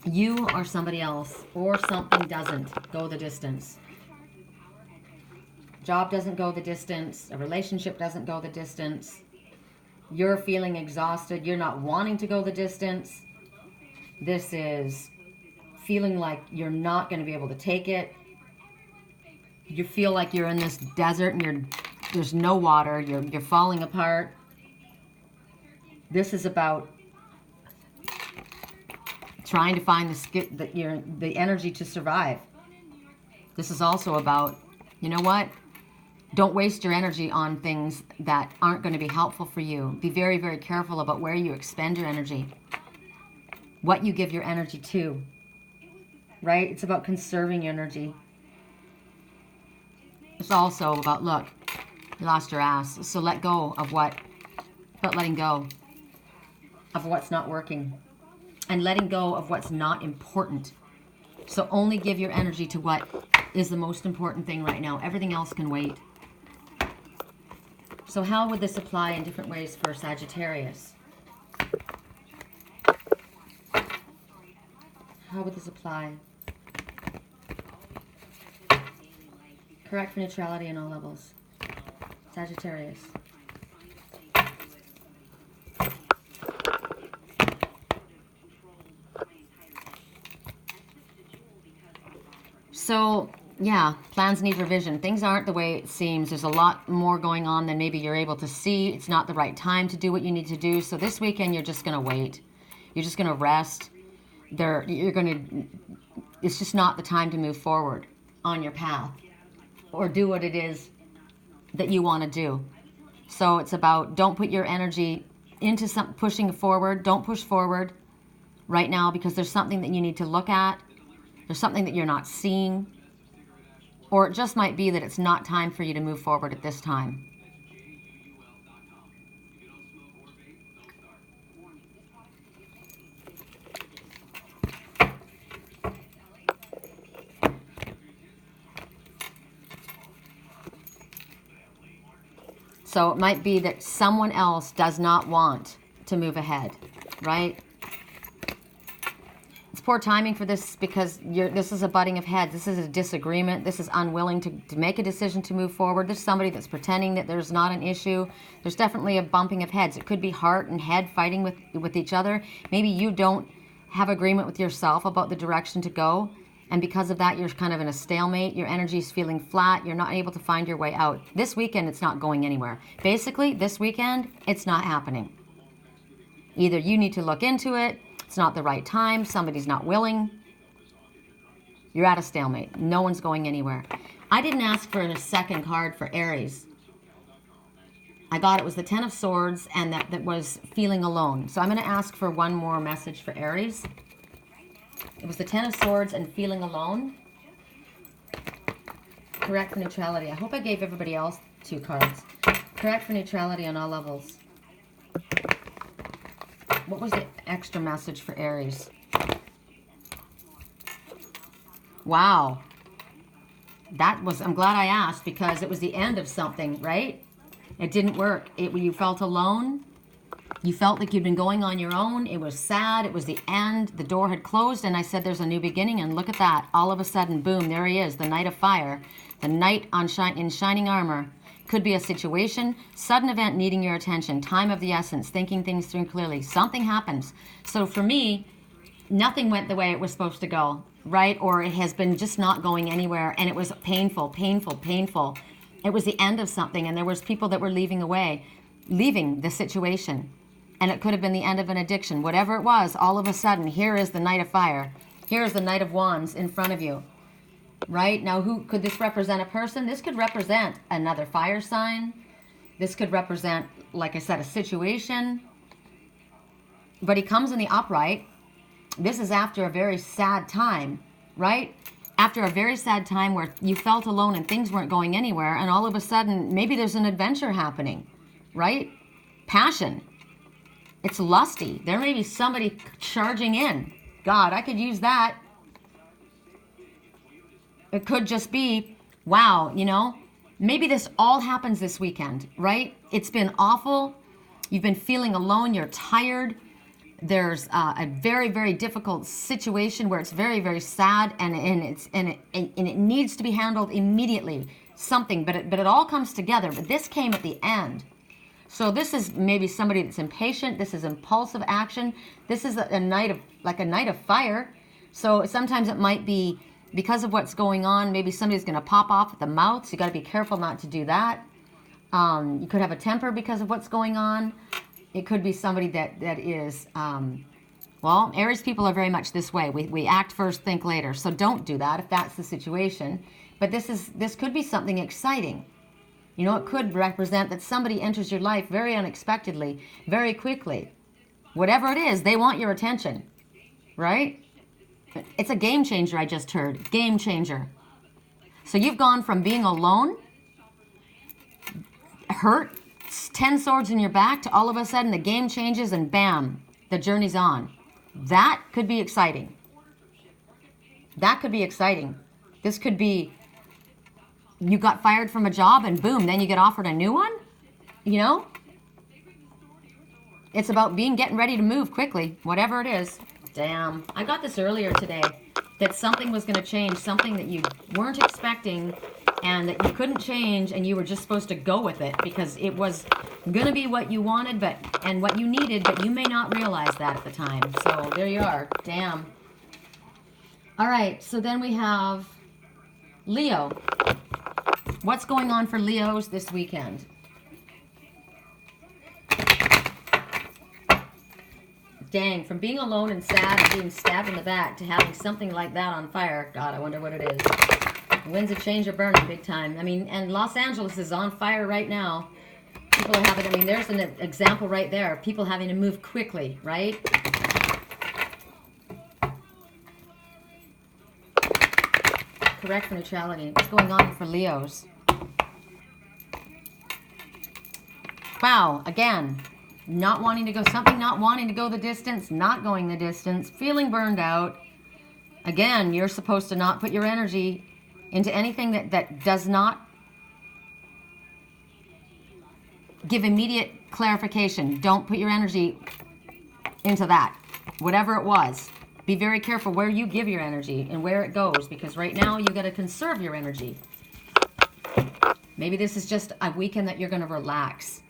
You or somebody else, or something doesn't go the distance. Job doesn't go the distance. A relationship doesn't go the distance. You're feeling exhausted. You're not wanting to go the distance. This is feeling like you're not going to be able to take it. You feel like you're in this desert and there's no water. You're falling apart. This is about trying to find the energy to survive. This is also about, you know what? Don't waste your energy on things that aren't going to be helpful for you. Be very, very careful about where you expend your energy. What you give your energy to. Right? It's about conserving your energy. It's also about, look, you lost your ass. So let go of what, but letting go of what's not working. And letting go of what's not important. So only give your energy to what is the most important thing right now. Everything else can wait. So how would this apply in different ways for Sagittarius? How would this apply? Correct for neutrality on all levels. Sagittarius. So, yeah, plans need revision. Things aren't the way it seems. There's a lot more going on than maybe you're able to see. It's not the right time to do what you need to do. So this weekend, you're just going to wait. You're just going to rest. It's just not the time to move forward on your path or do what it is that you want to do. So it's about, don't put your energy into pushing forward. Don't push forward right now because there's something that you need to look at. There's something that you're not seeing. Or it just might be that it's not time for you to move forward at this time. So it might be that someone else does not want to move ahead, right? It's poor timing for this because this is a butting of heads. This is a disagreement. This is unwilling to make a decision to move forward. There's somebody that's pretending that there's not an issue. There's definitely a bumping of heads. It could be heart and head fighting with each other. Maybe you don't have agreement with yourself about the direction to go. And because of that, you're kind of in a stalemate. Your energy is feeling flat. You're not able to find your way out. This weekend, it's not going anywhere. Basically, this weekend, it's not happening. Either you need to look into it. It's not the right time. Somebody's not willing. You're at a stalemate. No one's going anywhere. I didn't ask for a second card for Aries. I got it was the Ten of Swords, and that was feeling alone. So I'm going to ask for one more message for Aries. It was the Ten of Swords and feeling alone. Correct for neutrality. I hope I gave everybody else 2 cards. Correct for neutrality on all levels. What was the extra message for Aries? Wow. That was, I'm glad I asked, because it was the end of something, right? It didn't work. You felt alone. You felt like you'd been going on your own. It was sad. It was the end. The door had closed, and I said there's a new beginning, and look at that. All of a sudden, boom, there he is, the Knight of Fire. The Knight in shining armor. Could be a situation, sudden event needing your attention, time of the essence, thinking things through clearly. Something happens. So for me, nothing went the way it was supposed to go, right? Or it has been just not going anywhere, and it was painful, painful, painful. It was the end of something, and there was people that were leaving the situation. And it could have been the end of an addiction. Whatever it was, all of a sudden, here is the Knight of Fire. Here is the Knight of Wands in front of you. Right? Now, who could this represent? A person? This could represent another fire sign. This could represent, like I said, a situation. But he comes in the upright. This is after a very sad time, right? After a very sad time where you felt alone and things weren't going anywhere, and all of a sudden, maybe there's an adventure happening, right? Passion. It's lusty. There may be somebody charging in. God, I could use that. It could just be, wow, you know, maybe this all happens this weekend, right? It's been awful. You've been feeling alone. You're tired. There's a very, very difficult situation where it's very, very sad, and it needs to be handled immediately. Something, but it all comes together. But this came at the end. So this is maybe somebody that's impatient. This is impulsive action. This is a night of fire. So sometimes it might be, because of what's going on, maybe somebody's going to pop off at the mouth. So you got to be careful not to do that. You could have a temper because of what's going on. It could be somebody that is, well, Aries people are very much this way. We act first, think later. So don't do that if that's the situation. But this could be something exciting. You know, it could represent that somebody enters your life very unexpectedly, very quickly. Whatever it is, they want your attention, right? It's a game changer, I just heard. Game changer. So you've gone from being alone, hurt, 10 swords in your back, to all of a sudden the game changes and bam, the journey's on. That could be exciting. That could be exciting. This could be, you got fired from a job and boom, then you get offered a new one. You know? It's about getting ready to move quickly, whatever it is. Damn. I got this earlier today, that something was going to change, something that you weren't expecting and that you couldn't change, and you were just supposed to go with it because it was going to be what you wanted and what you needed, but you may not realize that at the time. So there you are. Damn. All right, so then we have Leo. What's going on for Leos this weekend? Dang, from being alone and sad and being stabbed in the back to having something like that on fire. God, I wonder what it is. Winds of change are burning big time. I mean, and Los Angeles is on fire right now. People are having, I mean, there's an example right there. People having to move quickly, right? Correct for neutrality. What's going on for Leos? Wow, again. Not wanting to go, something not wanting to go the distance, not going the distance, feeling burned out. Again, you're supposed to not put your energy into anything that does not give immediate clarification. Don't put your energy into that, whatever it was. Be very careful where you give your energy and where it goes, because right now you got to conserve your energy. Maybe this is just a weekend that you're going to relax.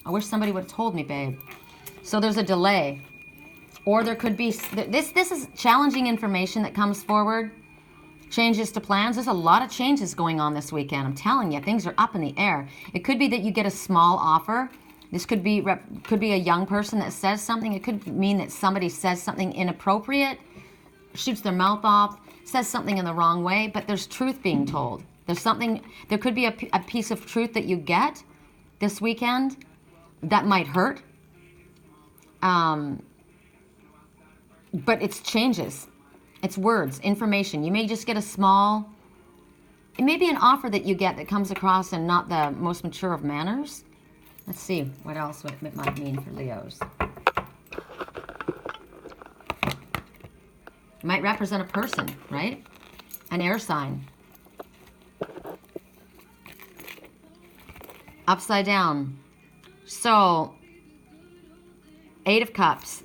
I wish somebody would have told me, babe. So there's a delay. Or there could be, this is challenging information that comes forward. Changes to plans. There's a lot of changes going on this weekend. I'm telling you, things are up in the air. It could be that you get a small offer. This could be a young person that says something. It could mean that somebody says something inappropriate. shoots their mouth off, says something in the wrong way, but there's truth being told. There's something, there could be a piece of truth that you get this weekend that might hurt. But it's changes. It's words, information. You may just get a small, it may be an offer that you get that comes across in not the most mature of manners. Let's see what else it might mean for Leos. It might represent a person, right? An air sign. Upside down. So, 8 of Cups.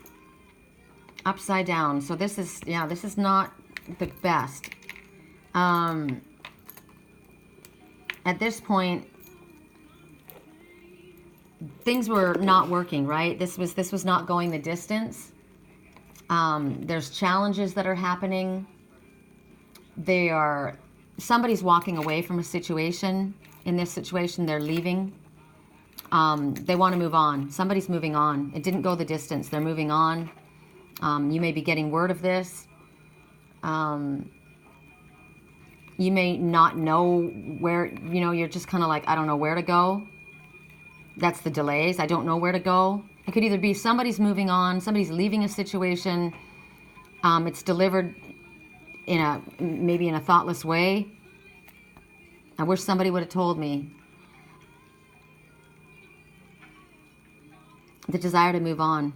Upside down. So this is, yeah, this is not the best. At this point, things were not working, right? This was not going the distance. There's challenges that are happening. Somebody's walking away from a situation. In this situation, they're leaving. They want to move on. Somebody's moving on. It didn't go the distance. They're moving on. You may be getting word of this. You may not know where, you're just kind of like, I don't know where to go. That's the delays. I don't know where to go. It could either be somebody's moving on, somebody's leaving a situation. It's delivered maybe in a thoughtless way. I wish somebody would have told me. The desire to move on.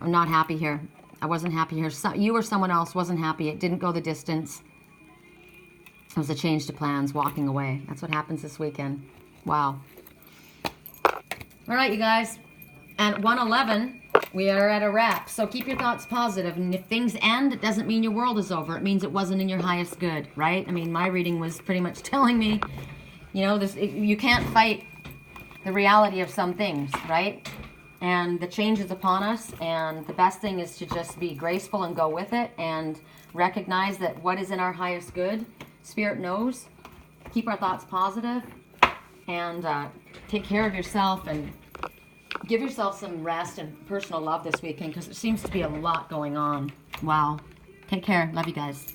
I'm not happy here. I wasn't happy here. You or someone else wasn't happy. It didn't go the distance. It was a change to plans, walking away. That's what happens this weekend. Wow. All right, you guys. At 1:11, we are at a wrap. So keep your thoughts positive. And if things end, it doesn't mean your world is over. It means it wasn't in your highest good, right? I mean, my reading was pretty much telling me, you can't fight the reality of some things, right? And the change is upon us, and the best thing is to just be graceful and go with it and recognize that what is in our highest good, Spirit knows. Keep our thoughts positive and take care of yourself and give yourself some rest and personal love this weekend because there seems to be a lot going on. Wow. Take care. Love you guys.